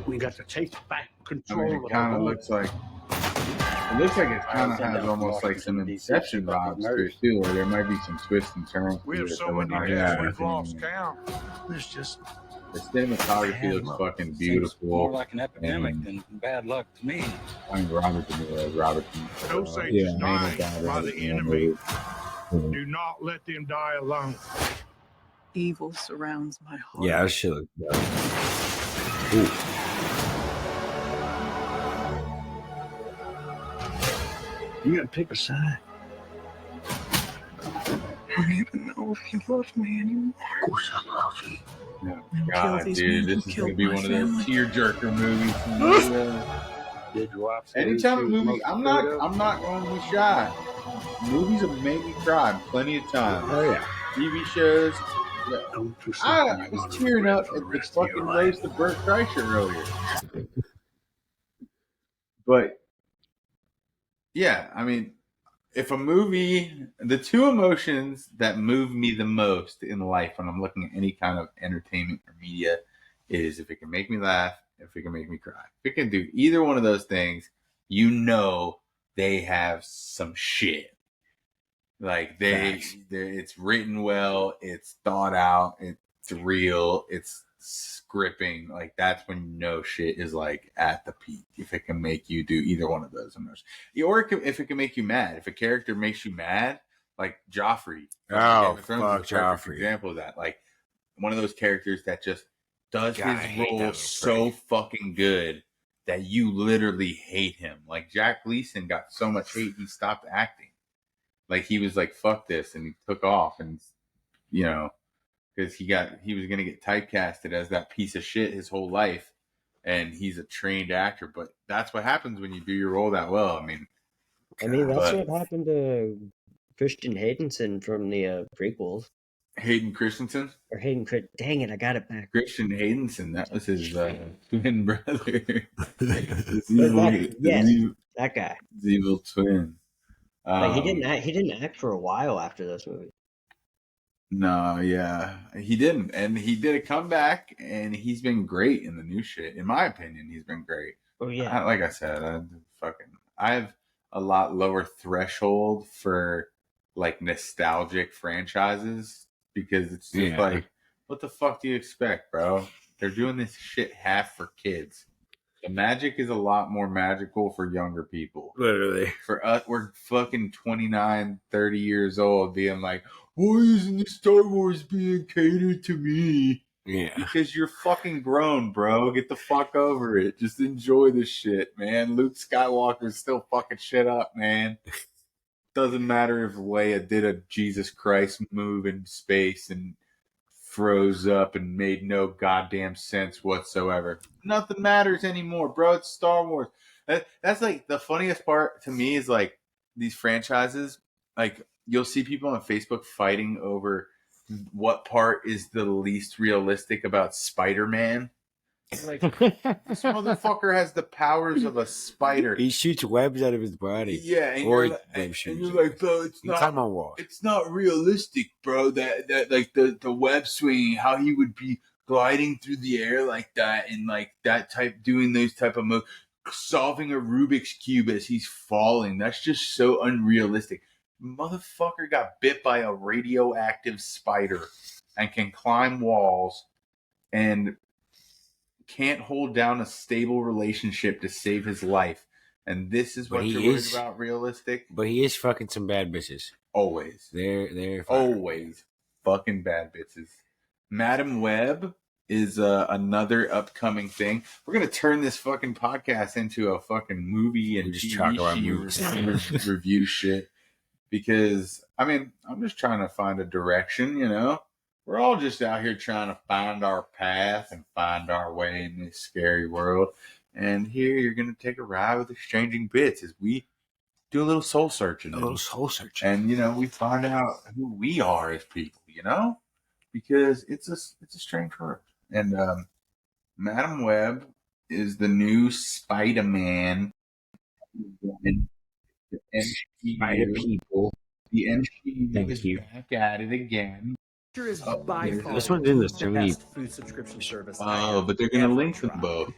We got to take back control. I mean, it kind of looks like it kind of has almost like some Inception vibes to it too. Or there might be some twists and turns. We have so many deaths we've lost count. There's just the cinematography looks fucking beautiful. More like an epidemic than bad luck to me. I mean, Robert De Niro. Osage is dying by the enemy. Do not let them die alone. Evil surrounds my heart. Yeah, that shit looks bad. You gotta pick a side. I don't even know if you love me anymore. Of course I love you. Oh, God, dude, this is gonna be one of those tearjerker movies. Anytime a movie, I'm not going to be shy. Movies have made me cry plenty of times. Oh yeah. TV shows. Yeah. I was tearing up at the fucking roast of Bert Kreischer earlier. But yeah, I mean, if a movie, the two emotions that move me the most in life when I'm looking at any kind of entertainment or media is if it can make me laugh, if it can make me cry. If it can do either one of those things, you know they have some shit. Like it's written well, it's thought out, it's real, it's scripting. Like that's when you know shit is like at the peak. If it can make you do either one of those emotions, or if it can make you mad. If a character makes you mad, like Joffrey. Oh, Game of Thrones fuck is a perfect Joffrey. example of that. Like one of those characters that just does God, I his hate role that so fucking good that you literally hate him. Like Jack Gleason got so much hate he stopped acting. Like he was like, fuck this, and he took off, and you know, because he was gonna get typecasted as that piece of shit his whole life. And he's a trained actor, but that's what happens when you do your role that well. I mean, that's what happened to Christian Haydenson from the prequels. Hayden Christensen? Or dang it, I got it back. Christian Haydenson, that was his twin brother. That guy. The evil twin. Like he didn't act for a while after this movie. No, yeah, he didn't, and he did a comeback, and he's been great in the new shit. In my opinion, he's been great. Oh yeah, like I said, I have a lot lower threshold for like nostalgic franchises because it's just like, what the fuck do you expect, bro? They're doing this shit half for kids. The magic is a lot more magical for younger people. Literally. For us, we're fucking 29, 30 years old being like, why isn't the Star Wars being catered to me? Yeah. Because you're fucking grown, bro. Get the fuck over it. Just enjoy this shit, man. Luke Skywalker's still fucking shit up, man. Doesn't matter if Leia did a Jesus Christ move in space and froze up and made no goddamn sense whatsoever. Nothing matters anymore, bro. It's Star Wars. That's like the funniest part to me is like these franchises, like you'll see people on Facebook fighting over what part is the least realistic about Spider-Man. Like, this motherfucker has the powers of a spider. He shoots webs out of his body. Yeah, and or you're like, bro, it's not realistic, bro. That like the web swinging, how he would be gliding through the air like that, and like that type doing those type of moves, solving a Rubik's cube as he's falling. That's just so unrealistic. Motherfucker got bit by a radioactive spider and can climb walls and can't hold down a stable relationship to save his life. And this is what you're worried about, realistic? But he is fucking some bad bitches. Always. They're always fucking bad bitches. Madam Web is another upcoming thing. We're going to turn this fucking podcast into a fucking movie and just talk about review shit. Because, I mean, I'm just trying to find a direction, you know? We're all just out here trying to find our path and find our way in this scary world. And here you're going to take a ride with Exchanging Bits as we do a little soul searching. And, you know, we find out who we are as people, you know? Because it's a strange world. And Madam Web is the new Spider-Man. The M.She.U. people. The M.She.U. is back at it again. Is by far this one's in the stream. food subscription service. Oh, but they're going to link them both.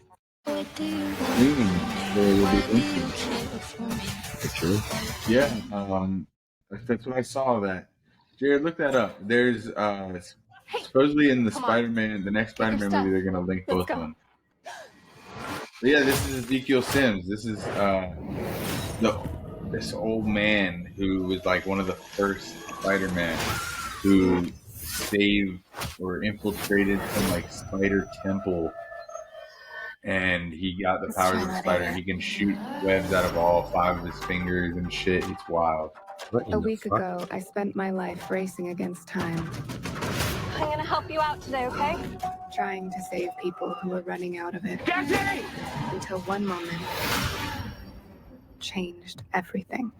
There will be linking. True. Yeah, that's what I saw. That Jared, look that up. There's supposedly in the Spider-Man, the next Spider-Man movie, they're going to link both of them. But yeah, this is Ezekiel Sims. This is this old man who was like one of the first Spider-Man who saved or infiltrated some like spider temple, and he got the powers of a spider, and he can shoot webs out of all 5 of his fingers and shit. It's wild. A week ago, I spent my life racing against time. I'm gonna help you out today, okay? Trying to save people who were running out of it. Until one moment changed everything.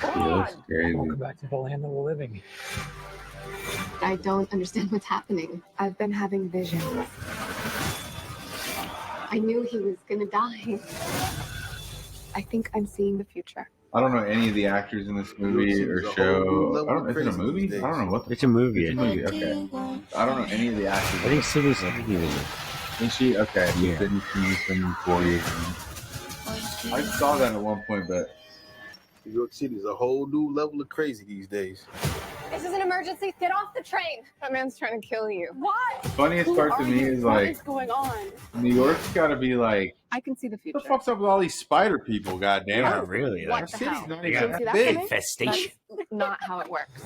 Yeah, that's crazy. Welcome back to the land of the living. I don't understand what's happening. I've been having visions. I knew he was gonna die. I think I'm seeing the future. I don't know any of the actors in this movie or show. Is it a movie? I don't know what. It's a movie. It's a movie. Okay. I don't know any of the actors. I think Sydney's in it. Is she? Okay. Yeah. Sydney from 40. I saw that at one point, but New York City is a whole new level of crazy these days. This is an emergency. Get off the train. That man's trying to kill you. What? Funniest part to me is What like is going on? New York's got to be like, I can see the what future. the fuck's up with all these spider people? Goddamn. Yeah, really. What Like, the city's hell? not You even didn't see that that big. coming? Infestation. That's not how it works.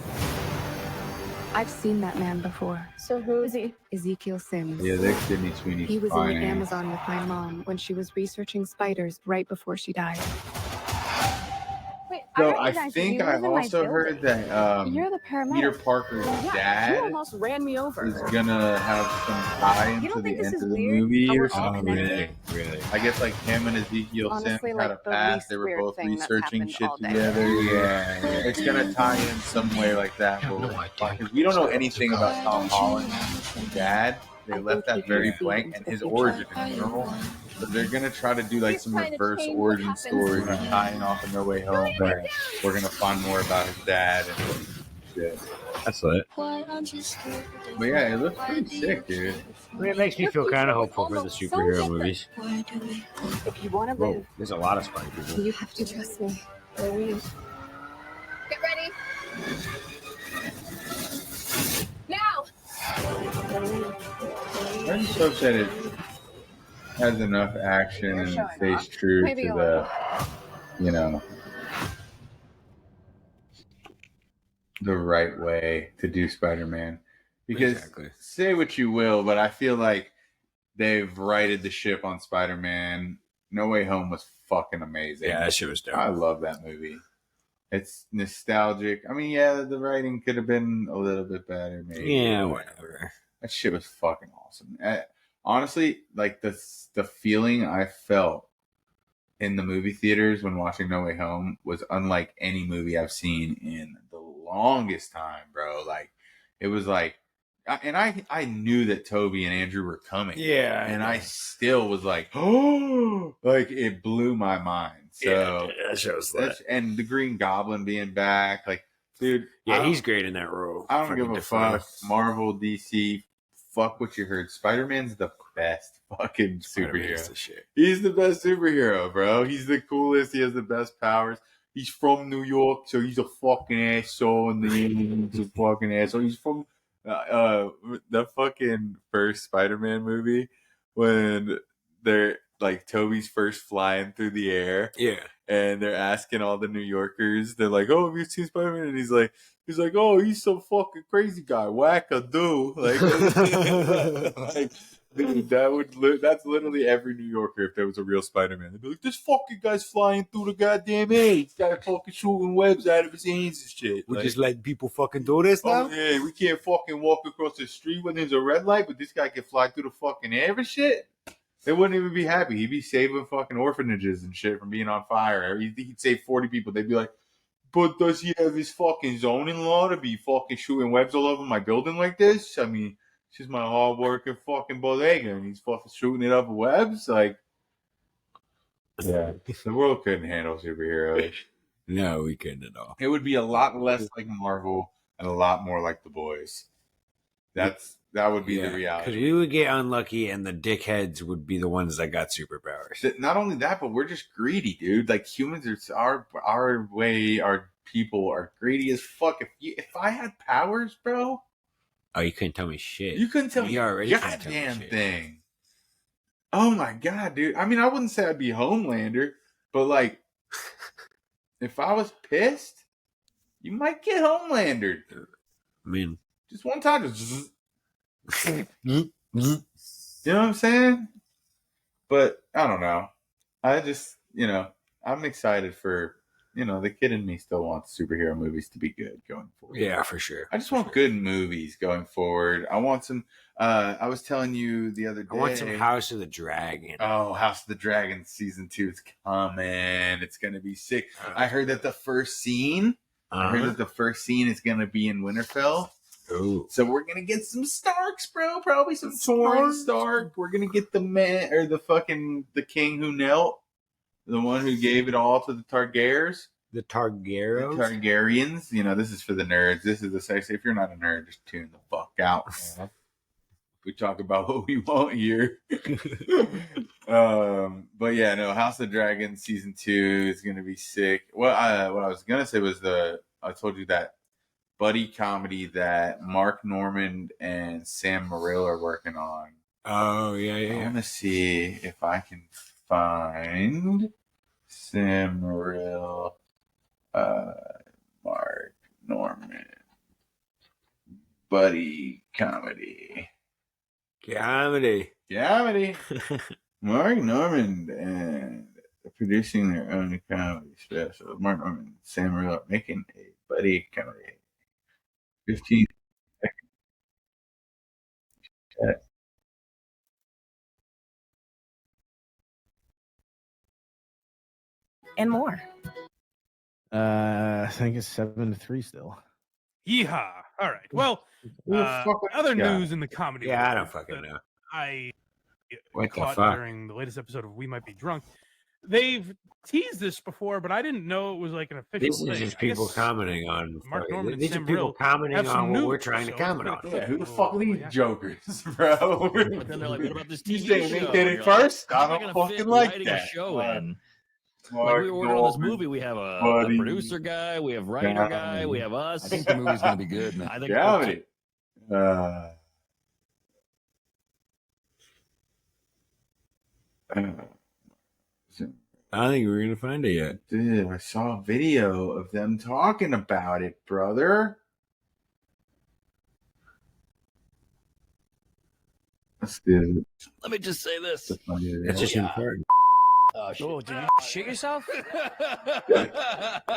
I've seen that man before. So who is he? Ezekiel Sims. Yeah, they're Sydney Sweeney. He was in the Amazon with my mom when she was researching spiders right before she died. Wait, So I I recognize you. think You I live in my also heard building. that You're the paramedic. Peter Parker's Yeah, you dad almost ran me over. is gonna have some tie You into don't the think this end is of the weird? movie How or we're all something. connected? Really? I guess like him and Ezekiel Sims Honestly, had like, a the past. least They were weird both thing that's researching happened shit all day. together. Yeah. It's gonna tie in some way like that. Because we don't know anything about Tom Holland's dad. They left that very blank, and his origin in general. So they're gonna try to do like He's some trying to reverse change origin what story, happens. tying off in No Way Home. Where we're gonna find more about his dad and shit. That's lit. But yeah, it looks pretty sick, dude. I mean, it makes me feel kind of hopeful for the superhero movies. If you want to Whoa, live, there's a lot of spider people. you have to trust me. Or we. Get ready. Now. I just hope that it has enough action and it stays true Maybe to a the, you know, the right way to do Spider-Man. Because say what you will, but I feel like they've righted the ship on Spider-Man. No Way Home was fucking amazing. Yeah, that shit was dope. I love that movie. It's nostalgic. I mean, yeah, the writing could have been a little bit better, maybe. Yeah, whatever. That shit was fucking awesome. Honestly, like the feeling I felt in the movie theaters when watching No Way Home was unlike any movie I've seen in the longest time, bro. Like, it was like, and I knew that Toby and Andrew were coming. Yeah. And I still was like, oh, like it blew my mind. So yeah, that shows that. And the Green Goblin being back, like, dude. Yeah, he's great in that role. I don't give a fuck. Marvel, DC, fuck what you heard. Spider-Man's the best fucking superhero. He's the best superhero, bro. He's the coolest. He has the best powers. He's from New York, so he's a fucking asshole. And he's a fucking asshole. He's from the fucking first Spider-Man movie when they're like Toby's first flying through the air. Yeah. And they're asking all the New Yorkers, they're like, oh, have you seen Spider-Man? And he's like, oh, he's some fucking crazy guy. Wack-a-doo. Like, like dude, that's literally every New Yorker if there was a real Spider-Man. They'd be like, this fucking guy's flying through the goddamn air. He's got fucking shooting webs out of his hands and shit. We like, just letting people fucking do this now? Oh, yeah, we can't fucking walk across the street when there's a red light, but this guy can fly through the fucking air and shit. They wouldn't even be happy. He'd be saving fucking orphanages and shit from being on fire. He'd save 40 people. They'd be like, but does he have his fucking zoning law to be fucking shooting webs all over my building like this? I mean, it's just my hard-working fucking bodega, and he's fucking shooting it up with webs? Like, yeah. The world couldn't handle superheroes. No, we couldn't at all. It would be a lot less like Marvel and a lot more like The Boys. That would be the reality. Because we would get unlucky, and the dickheads would be the ones that got superpowers. Not only that, but we're just greedy, dude. Like, humans are our people are greedy as fuck. If I had powers, bro. Oh, you couldn't tell me shit. You couldn't tell me a goddamn thing. Oh my god, dude. I mean, I wouldn't say I'd be Homelander, but like, if I was pissed, you might get Homelandered. I mean, just one time, just. You know what I'm saying? But I don't know. I just, I'm excited for, the kid in me still wants superhero movies to be good going forward. Yeah, for sure. I just want good movies going forward. I want some, I was telling you the other day. I want some House of the Dragon. Oh, House of the Dragon season 2 is coming. It's going to be sick. I heard that the first scene is going to be in Winterfell. Ooh. So we're gonna get some Starks, bro. Probably some Torrhen Stark. We're gonna get the king who knelt, the one who gave it all to the Targaryens. The Targaryens. The Targaryens. This is for the nerds. This is the sex. If you're not a nerd, just tune the fuck out. We talk about what we want here. But yeah, no. House of Dragon season 2 is gonna be sick. Well, what I was gonna say was I told you that buddy comedy that Mark Normand and Sam Morril are working on. Oh, yeah. I want to see if I can find Sam Morril, Mark Normand, buddy comedy. Mark Normand and producing their own comedy special. Mark Normand and Sam Morril making a buddy comedy. 15 seconds. And more. I think it's 7-3 still. Yeehaw! All right. Well, other news in the comedy. Yeah, I don't world fucking that know. I What the caught fuck? during the latest episode of We Might Be Drunk. They've teased this before, but I didn't know it was like an official This thing. is just I people guess commenting on. Mark Normand and These are Sam people Morril commenting have some on what we're news, trying to so comment it's on. been Yeah, who the fuck are these jokers, bro? But then they're like, what about this You TV saying they show? did And it you're like, first? how I am don't gonna fucking fit like writing that. a show in? Like Mark we were working on this Normand, movie. We have a buddy producer guy, we have writer guy, we have us. I think the movie's going to be good, man. I think comedy. I don't think we're gonna find it yet. Dude, I saw a video of them talking about it, brother. Let's do it. Let me just say this. It's just important. Oh, did you shit yourself?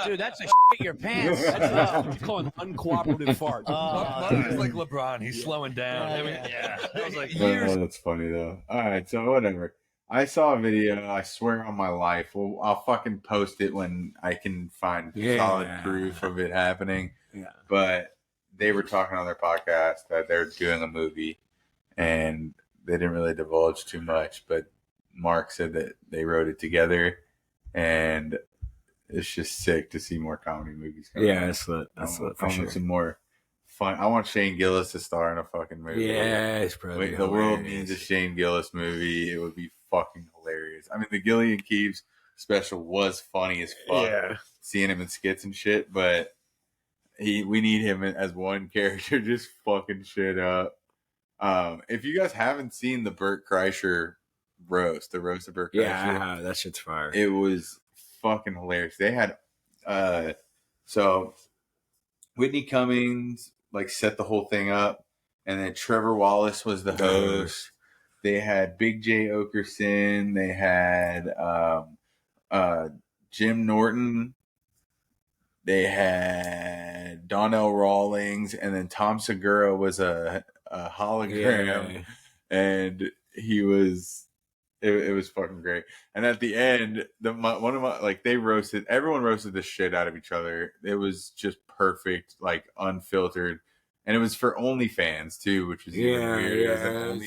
Dude, that's a shit your pants. That's you call an uncooperative fart. He's like LeBron. He's slowing down. That was like years. Oh, that's funny though. All right, so whatever. I saw a video. I swear on my life. Well, I'll fucking post it when I can find solid proof of it happening. Yeah. But they were talking on their podcast that they're doing a movie, and they didn't really divulge too much. But Mark said that they wrote it together, and it's just sick to see more comedy movies. Yeah, that's lit. That's lit for sure. Some more fun. I want Shane Gillis to star in a fucking movie. Yes, bro. Wait, the world needs a Shane Gillis movie. It would be fucking hilarious. I mean, the Gillian Keeves special was funny as fuck. Yeah. Seeing him in skits and shit, but we need him as one character, just fucking shit up. If you guys haven't seen the Burt Kreischer roast, the roast of Burt Kreischer, Yeah, that shit's fire. it was fucking hilarious. They had so Whitney Cummings like set the whole thing up, and then Trevor Wallace was the host. They had Big J Okerson. They had Jim Norton. They had Donnell Rawlings, and then Tom Segura was a hologram, and he was. It was fucking great. And at the end, everyone roasted the shit out of each other. It was just perfect, like unfiltered. And it was for OnlyFans too, which is even weird.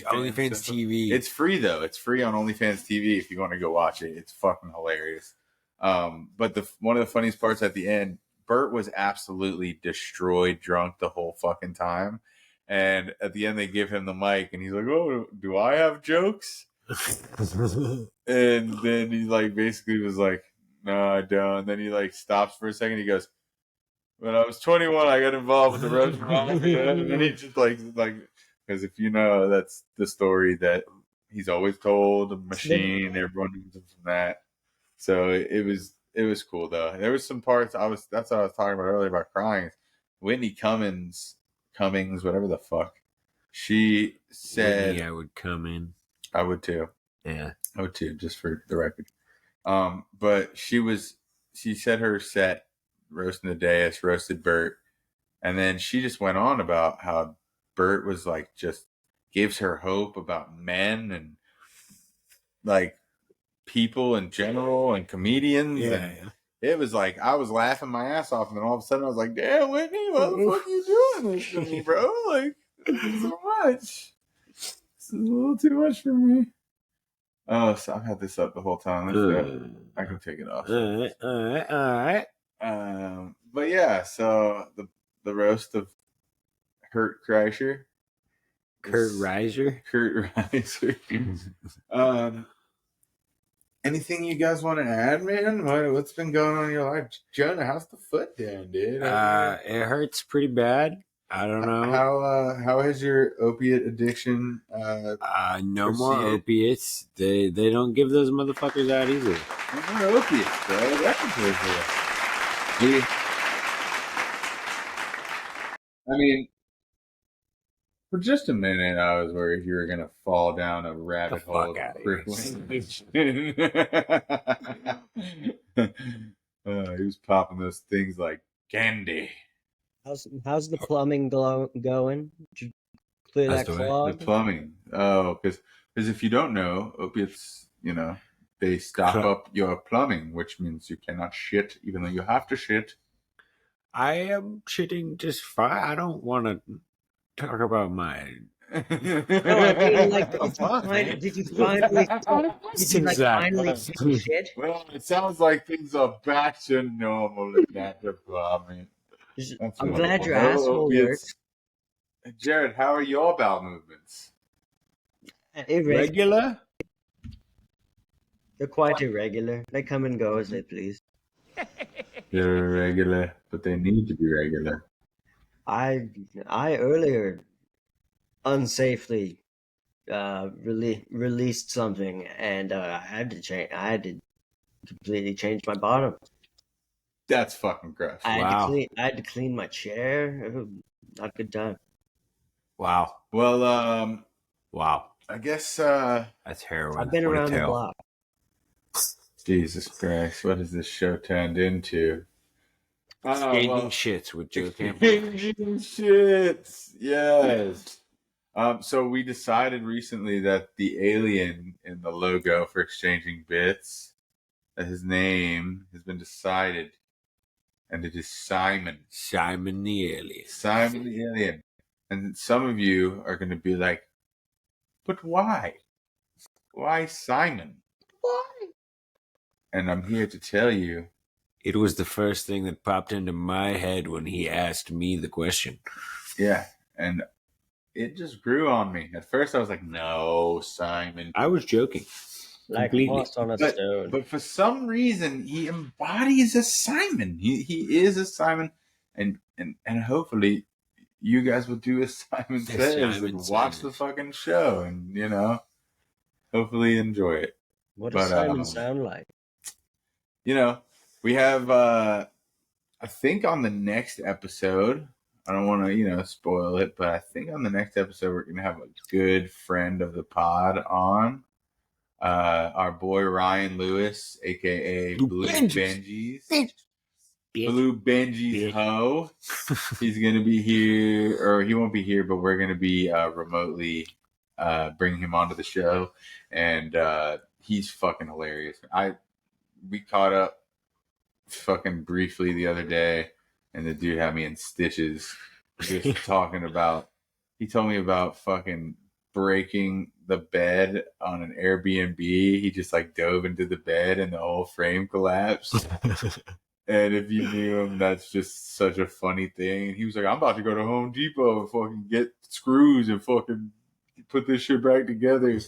OnlyFans TV. It's free though. It's free on OnlyFans TV if you want to go watch it. It's fucking hilarious. But one of the funniest parts at the end, Bert was absolutely destroyed drunk the whole fucking time. And at the end, they give him the mic, and he's like, "Oh, do I have jokes?" And then he like basically was like, "No, I don't." And then he like stops for a second. He goes, "When I was 21, I got involved with the Russian mafia." And then he just like because if you know, that's the story that he's always told. The machine, everyone knows him from that. So it was cool though. There was some parts that's what I was talking about earlier about crying. Whitney Cummings, whatever the fuck. She said, Whitney, I would come in. I would too. Yeah. I would too, just for the record. But she said her set roasting the dais, roasted Bert, and then she just went on about how Bert was like just gives her hope about men and like people in general and comedians. Yeah, and it was like I was laughing my ass off, and then all of a sudden I was like, "Damn, Whitney, what the fuck are you doing this to me, bro? Like, this is so much. This is a little too much for me." Oh, so I've had this up the whole time. I can take it off. All right. But yeah, so the roast of Kurt Kreischer. Kurt Reiser. anything you guys want to add, man? What's been going on in your life? Jonah, how's the foot doing, dude? It hurts pretty bad. I don't know. How has your opiate addiction no more opiates. They don't give those motherfuckers out easily. No more opiates, bro. I mean, for just a minute, I was worried you were gonna fall down a rabbit hole. He was popping those things like candy. How's the plumbing going? Did you clear that clog? The plumbing. Oh, because if you don't know, opiates, they stop up your plumbing, which means you cannot shit, even though you have to shit. I am shitting just fine. I don't want to talk about mine. No, I mean, like, did you finally shit? Well, it sounds like things are back to normal in that department. I'm glad your asshole works. Jared, how are your bowel movements? Irregular? They're quite irregular. They come and go as they please. They're irregular, but they need to be regular. I earlier unsafely released something, and I had to completely change my bottom. That's fucking gross. I had to clean my chair. Not a good time. Wow. Well, wow. I guess that's heroin. I've been around the block. Jesus Christ, what has this show turned into? Exchanging shits with Joaquin. Exchanging shits, yes. So we decided recently that the alien in the logo for Exchanging Bits, that his name has been decided, and it is Simon. Simon the alien. Simon the alien. And some of you are going to be like, but why? Why Simon? Why? And I'm here to tell you, it was the first thing that popped into my head when he asked me the question. Yeah, and it just grew on me. At first, I was like, no, Simon. I was joking. Like moss on a stone. But for some reason, he embodies a Simon. He is a Simon, and hopefully you guys will do as Simon says and watch the fucking show and, hopefully enjoy it. What does Simon sound like? We have, I think on the next episode, I don't want to, spoil it, but I think on the next episode, we're going to have a good friend of the pod on. Our boy Ryan Lewis, a.k.a. Blue Benji's. Blue Benji's Ho. He's going to be here, or he won't be here, but we're going to be remotely bringing him onto the show. And he's fucking hilarious. We caught up fucking briefly the other day, and the dude had me in stitches just talking about, he told me about fucking breaking the bed on an Airbnb. He just dove into the bed and the whole frame collapsed. And if you knew him, that's just such a funny thing. He was like, I'm about to go to Home Depot and fucking get screws and fucking put this shit back together.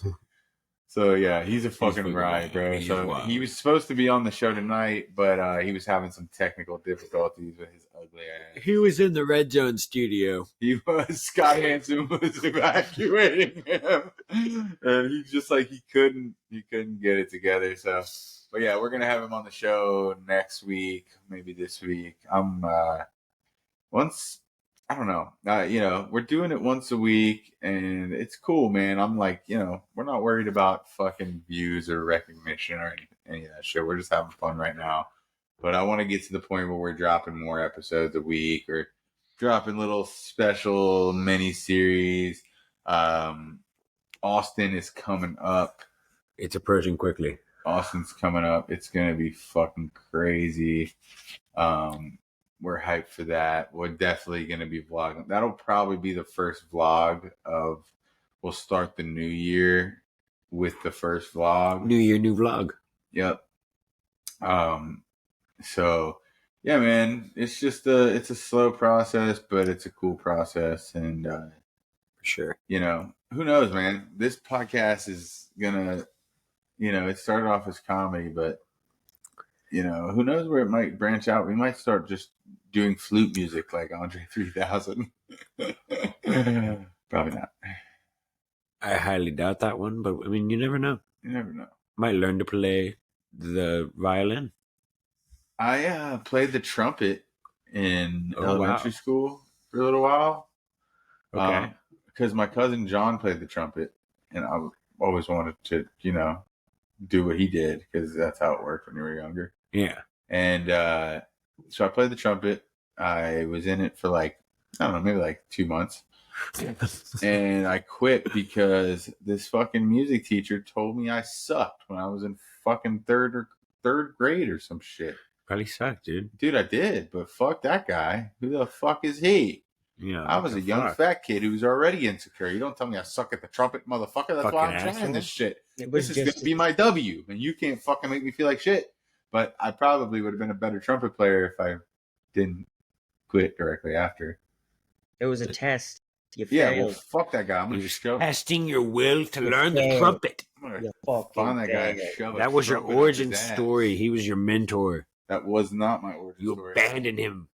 So yeah, he's a fucking ride, bro. So he was supposed to be on the show tonight, but he was having some technical difficulties with his ugly ass. He was in the Red Zone studio. He was. Scott Hansen was evacuating him, and he just he couldn't get it together. So, but yeah, we're gonna have him on the show next week, maybe this week. I don't know. We're doing it once a week, and it's cool, man. I'm we're not worried about fucking views or recognition or any of that shit. We're just having fun right now. But I want to get to the point where we're dropping more episodes a week or dropping little special mini-series. Austin is coming up. It's approaching quickly. Austin's coming up. It's going to be fucking crazy. We're hyped for that. We're definitely going to be vlogging. That'll probably be the first vlog of, we'll start the new year with the first vlog. New year, new vlog. Yep. So yeah, man, it's just it's a slow process, but it's a cool process. And, for sure, who knows, man, this podcast is going to it started off as comedy, but who knows where it might branch out. We might start just doing flute music like Andre 3000. Probably not. I highly doubt that one, but I mean, you never know. You never know. Might learn to play the violin. I played the trumpet in elementary school for a little while. Okay. Because my cousin John played the trumpet, and I always wanted to, do what he did because that's how it worked when you were younger. Yeah. And so I played the trumpet. I was in it for maybe 2 months. And I quit because this fucking music teacher told me I sucked when I was in fucking third grade or some shit. Probably sucked, dude. Dude, I did, but fuck that guy. Who the fuck is he? Yeah, I was a young fat kid who was already insecure. You don't tell me I suck at the trumpet, motherfucker. That's why I'm trying this shit. This is going to be my W, and you can't fucking make me feel like shit. But I probably would have been a better trumpet player if I didn't quit directly after. It was a test. You yeah, failed. well, fuck that guy. I'm going to shove testing your will to learn the trumpet. Find that guy and shove That was your origin story. He was your mentor. That was not my origin story. You abandoned him.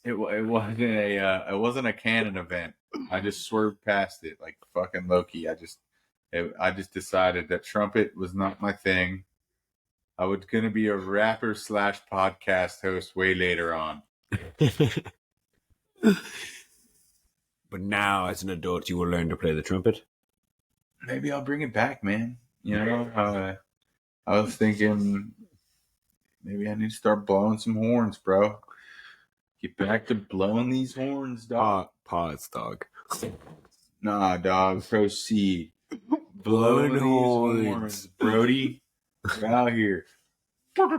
It wasn't a canon event. I just swerved past it like fucking Loki. I just decided that trumpet was not my thing. I was gonna be a rapper / podcast host way later on. But now, as an adult, you will learn to play the trumpet. Maybe I'll bring it back, man. I was thinking maybe I need to start blowing some horns, bro. Get back to blowing these horns, dog. Pause, dog. Nah, dog. Proceed. Blowing these horns, Brody. We're out here. Good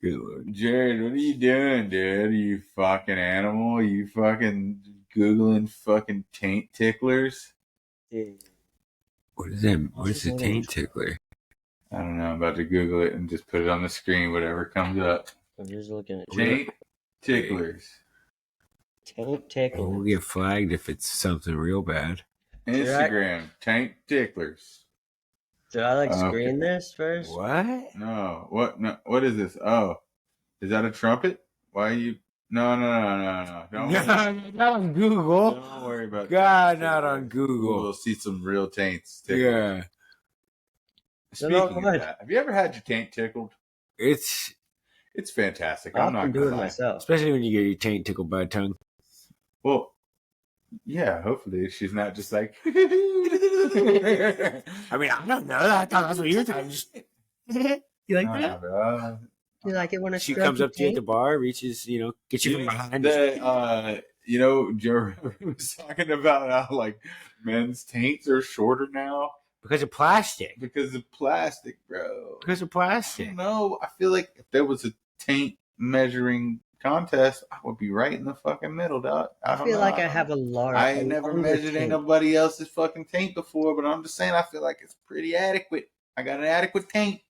Lord. Jared, what are you doing, dude? You fucking animal? You fucking Googling fucking taint ticklers? What is that? What is a taint tickler? I don't know. I'm about to Google it and just put it on the screen, whatever comes up. I'm just looking at taint ticklers. Taint ticklers. We'll get flagged if it's something real bad. Instagram, taint ticklers. Should I screen this first? What? No. What? No. What is this? Oh, is that a trumpet? Why are you? No. Don't not on Google. Don't worry about God, not on Google. We'll see some real taints tickled. Yeah. Speaking of that, have you ever had your taint tickled? It's fantastic. I'm not doing it myself. Especially when you get your taint tickled by a tongue. Well, yeah, hopefully she's not just like. I mean, I don't know. I thought that's what you were talking about. You like that? Bro. You like it when she comes up to you at the bar, reaches, gets you from behind. Joe was talking about how men's taints are shorter now. Because of plastic. Because of plastic, bro. Because of plastic. No, I feel like if there was a taint measuring contest, I would be right in the fucking middle, dog. I feel like I have a large. I ain't never measured anybody else's fucking taint before, but I'm just saying I feel like it's pretty adequate. I got an adequate taint.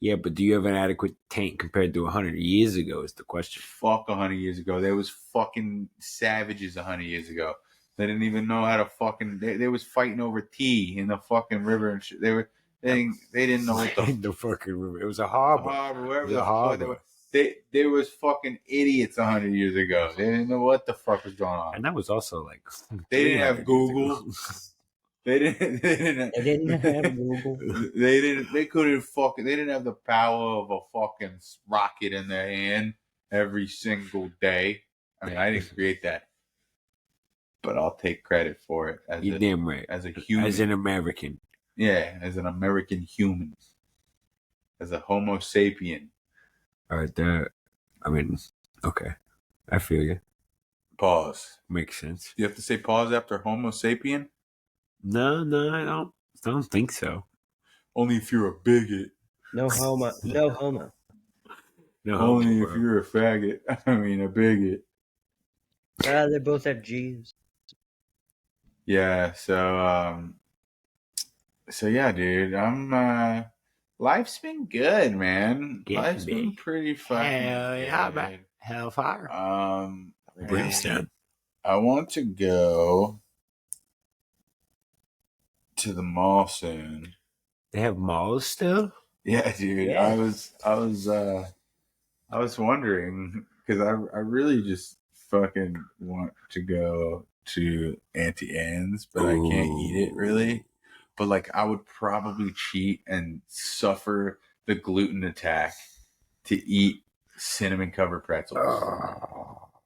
Yeah, but do you have an adequate taint compared to 100 years ago is the question. Fuck 100 years ago. There was fucking savages 100 years ago. They didn't even know how to fucking. They was fighting over tea in the fucking river and shit. They didn't know what the fucking river. It was a harbor. Wherever it was a harbor. There was fucking idiots 100 years ago. They didn't know what the fuck was going on. And that was also they didn't have Google. They didn't have Google. They couldn't fucking. They didn't have the power of a fucking rocket in their hand every single day. I mean, I didn't create that. But I'll take credit for it as damn right. As a human, as an American. Yeah, as an American human, as a Homo sapien. All right, I mean, okay, I feel you. Pause. Makes sense. You have to say pause after Homo sapien. No, I don't think so. Only if you're a bigot. No homo. No homo. No. Only if you're a faggot. I mean, a bigot. They both have G's. Yeah, so yeah, dude. Life's been good, man. Yeah, Life's been pretty fucking good. Hellfire. Brimstone. I want to go to the mall soon. They have malls still? Yeah, dude. Yeah. I was wondering because I really just fucking want to go to Auntie Anne's, but I can't eat it really. But like, I would probably cheat and suffer the gluten attack to eat cinnamon covered pretzels.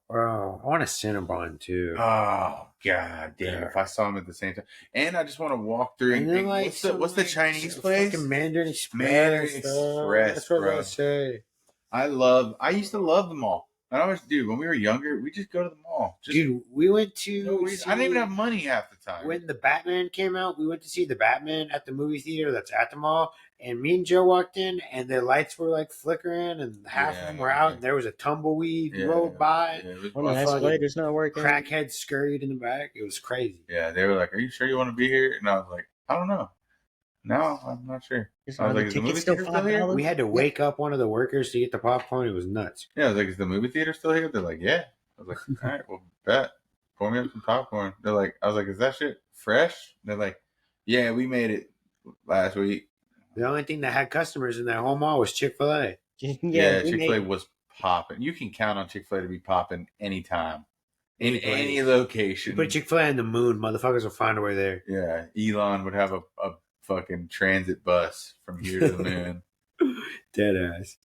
Bro, I want a Cinnabon too. Oh god damn! Yeah. If I saw them at the same time, and I just want to walk through. And then, like, what's the Chinese place? Fucking Mandarin Express. Mandarin Express, That's what bro. I say. I used to love the mall. And I always, dude, when we were younger, we just go to the mall. Dude, we went to. I didn't even have money half the time. When the Batman came out, we went to see the Batman at the movie theater that's at the mall. And me and Joe walked in, and the lights were like flickering, and half of them were out. And there was a tumbleweed rolled by. One of the escalators not working. Crackheads scurried in the back. It was crazy. Yeah, they were like, "Are you sure you want to be here?" And I was like, "I don't know. No, I'm not sure." I was like, "Is the movie theater still here?" We had to wake up one of the workers to get the popcorn. It was nuts. Yeah, I was like, "Is the movie theater still here?" They're like, "Yeah." I was like, "All right, well, bet. Pour me up some popcorn." They're like, "I was like, is that shit fresh?" They're like, "Yeah, we made it last week." The only thing that had customers in that whole mall was Chick-fil-A. Yeah, Chick-fil-A was popping. You can count on Chick-fil-A to be popping anytime, in any location. You put Chick-fil-A in the moon, motherfuckers will find a way there. Yeah, Elon would have a fucking transit bus from here to the moon. Dead ass.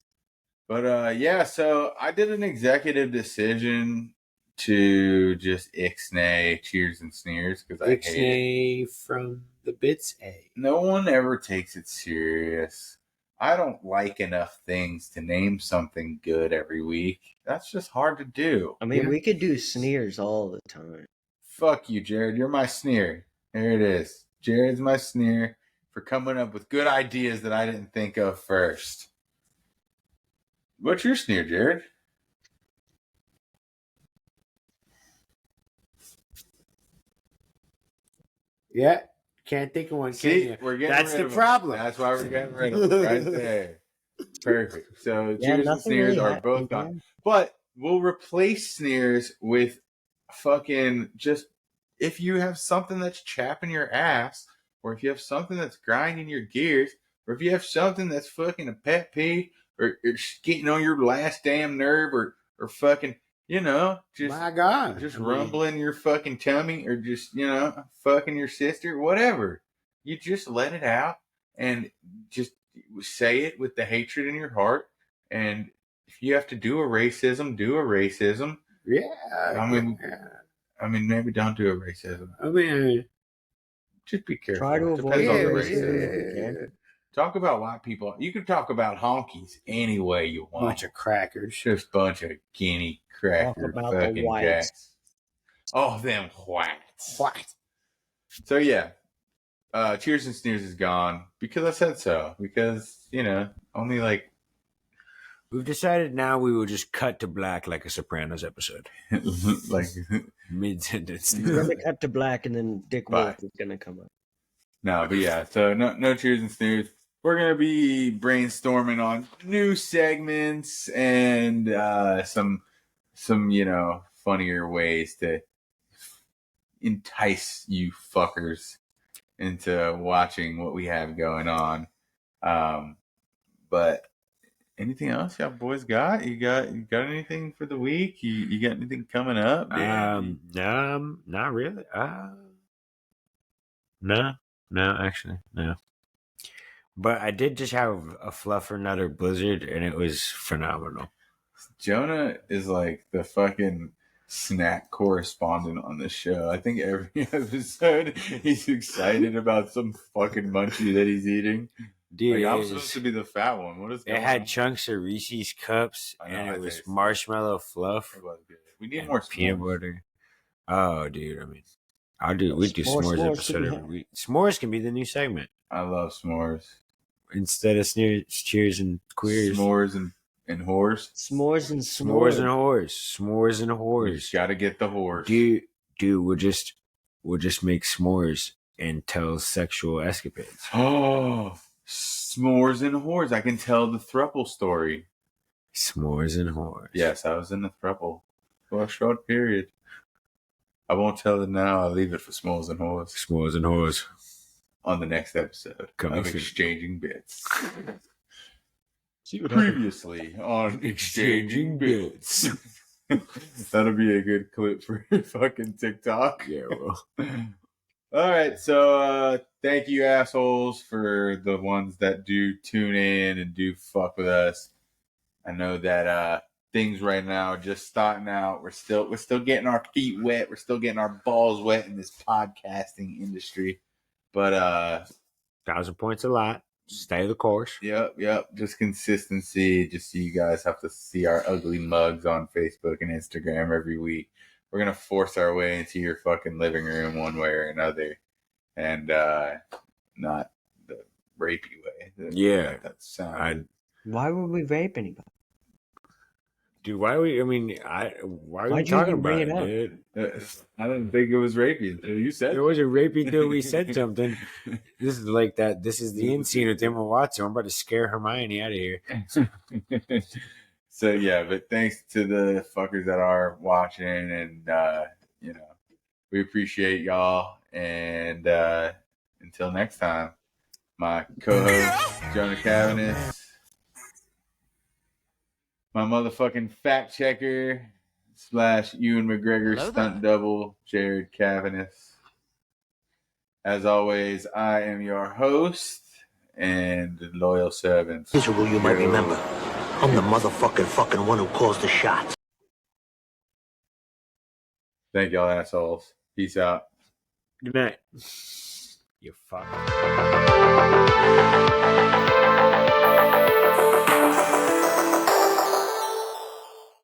But yeah, so I did an executive decision to just ixnay cheers and sneers because I hate it. Ixnay from the bits A. No one ever takes it serious. I don't like enough things to name something good every week. That's just hard to do. I mean, we could do sneers all the time. Fuck you, Jared. You're my sneer. There it is. Jared's my sneer for coming up with good ideas that I didn't think of first. What's your sneer, Jared? Yeah. Can't think of one. See, we're getting That's rid the of problem. Them. That's why we're getting rid of them right there. Perfect. So cheers and sneers really are both gone. But we'll replace sneers with fucking just if you have something that's chapping your ass, or if you have something that's grinding your gears, or if you have something that's fucking a pet peeve, or it's getting on your last damn nerve, or fucking, you know, just my God, just rumbling your fucking tummy, or just, you know, fucking your sister, whatever. You just let it out and just say it with the hatred in your heart. And if you have to do a racism, do a racism. Yeah. I mean, maybe don't do a racism. I mean, just be careful. Try to avoid racism. Talk about white people. You can talk about honkies any way you want. Bunch of crackers. Just bunch of guinea cracker fucking jacks. Oh, them whites. What? So yeah, cheers and sneers is gone because I said so. Because, you know, only like we've decided now we will just cut to black like a Sopranos episode. Like mid sentence. We're gonna cut to black and then Dick Wolf is gonna come up. No, but yeah, so no cheers and sneers. We're gonna be brainstorming on new segments and some you know, funnier ways to entice you fuckers into watching what we have going on. But anything else y'all boys got? You got anything for the week? You got anything coming up? No, not really. No, actually, no. But I did just have a fluffernutter blizzard, and it was phenomenal. Jonah is like the fucking snack correspondent on this show. I think every episode he's excited about some fucking munchie that he's eating. Dude, like, I'm supposed to be the fat one. What is that? It had chunks of Reese's cups, and it was marshmallow fluff. It was good. We need more peanut butter. Oh, dude, I mean, we do s'mores episode every week. S'mores can be the new segment. I love s'mores. Instead of sneers, cheers, and queers. S'mores and whores. S'mores and s'mores and whores. S'mores and whores. You just gotta get the whores. Dude, we'll just make s'mores and tell sexual escapades. Oh, s'mores and whores. I can tell the throuple story. S'mores and whores. Yes, I was in the throuple for a short period. I won't tell it now. I'll leave it for s'mores and whores. S'mores and whores. on the next episode Coming of soon. Exchanging Bits. See what Previously on Exchanging Bits. That'll be a good clip for fucking TikTok. Yeah, well. All right, so thank you, assholes, for the ones that do tune in and do fuck with us. I know that things right now are just starting out. We're still getting our feet wet. We're still getting our balls wet in this podcasting industry. But 1,000 points a lot. Stay the course. Yep. Just consistency. Just so you guys have to see our ugly mugs on Facebook and Instagram every week. We're gonna force our way into your fucking living room one way or another, and not the rapey way. Yeah, that sound. Why would we rape anybody? Dude, why are we? I mean, why are we Why'd you talking even bring about it it, up? dude? I didn't think it was rapey until you said it wasn't rapey until we said something. This is like that. This is the end scene with Emma Watson. I'm about to scare Hermione out of here. So yeah, but thanks to the fuckers that are watching, and we appreciate y'all. And until next time, my co-host Jonah Cavanis, my motherfucking fact checker / Ewan McGregor Hello stunt double, Jared Cavanis. As always, I am your host and loyal servant. Miserable, you might remember. I'm the fucking one who calls the shots. Thank y'all, assholes. Peace out. Good night. You fuck.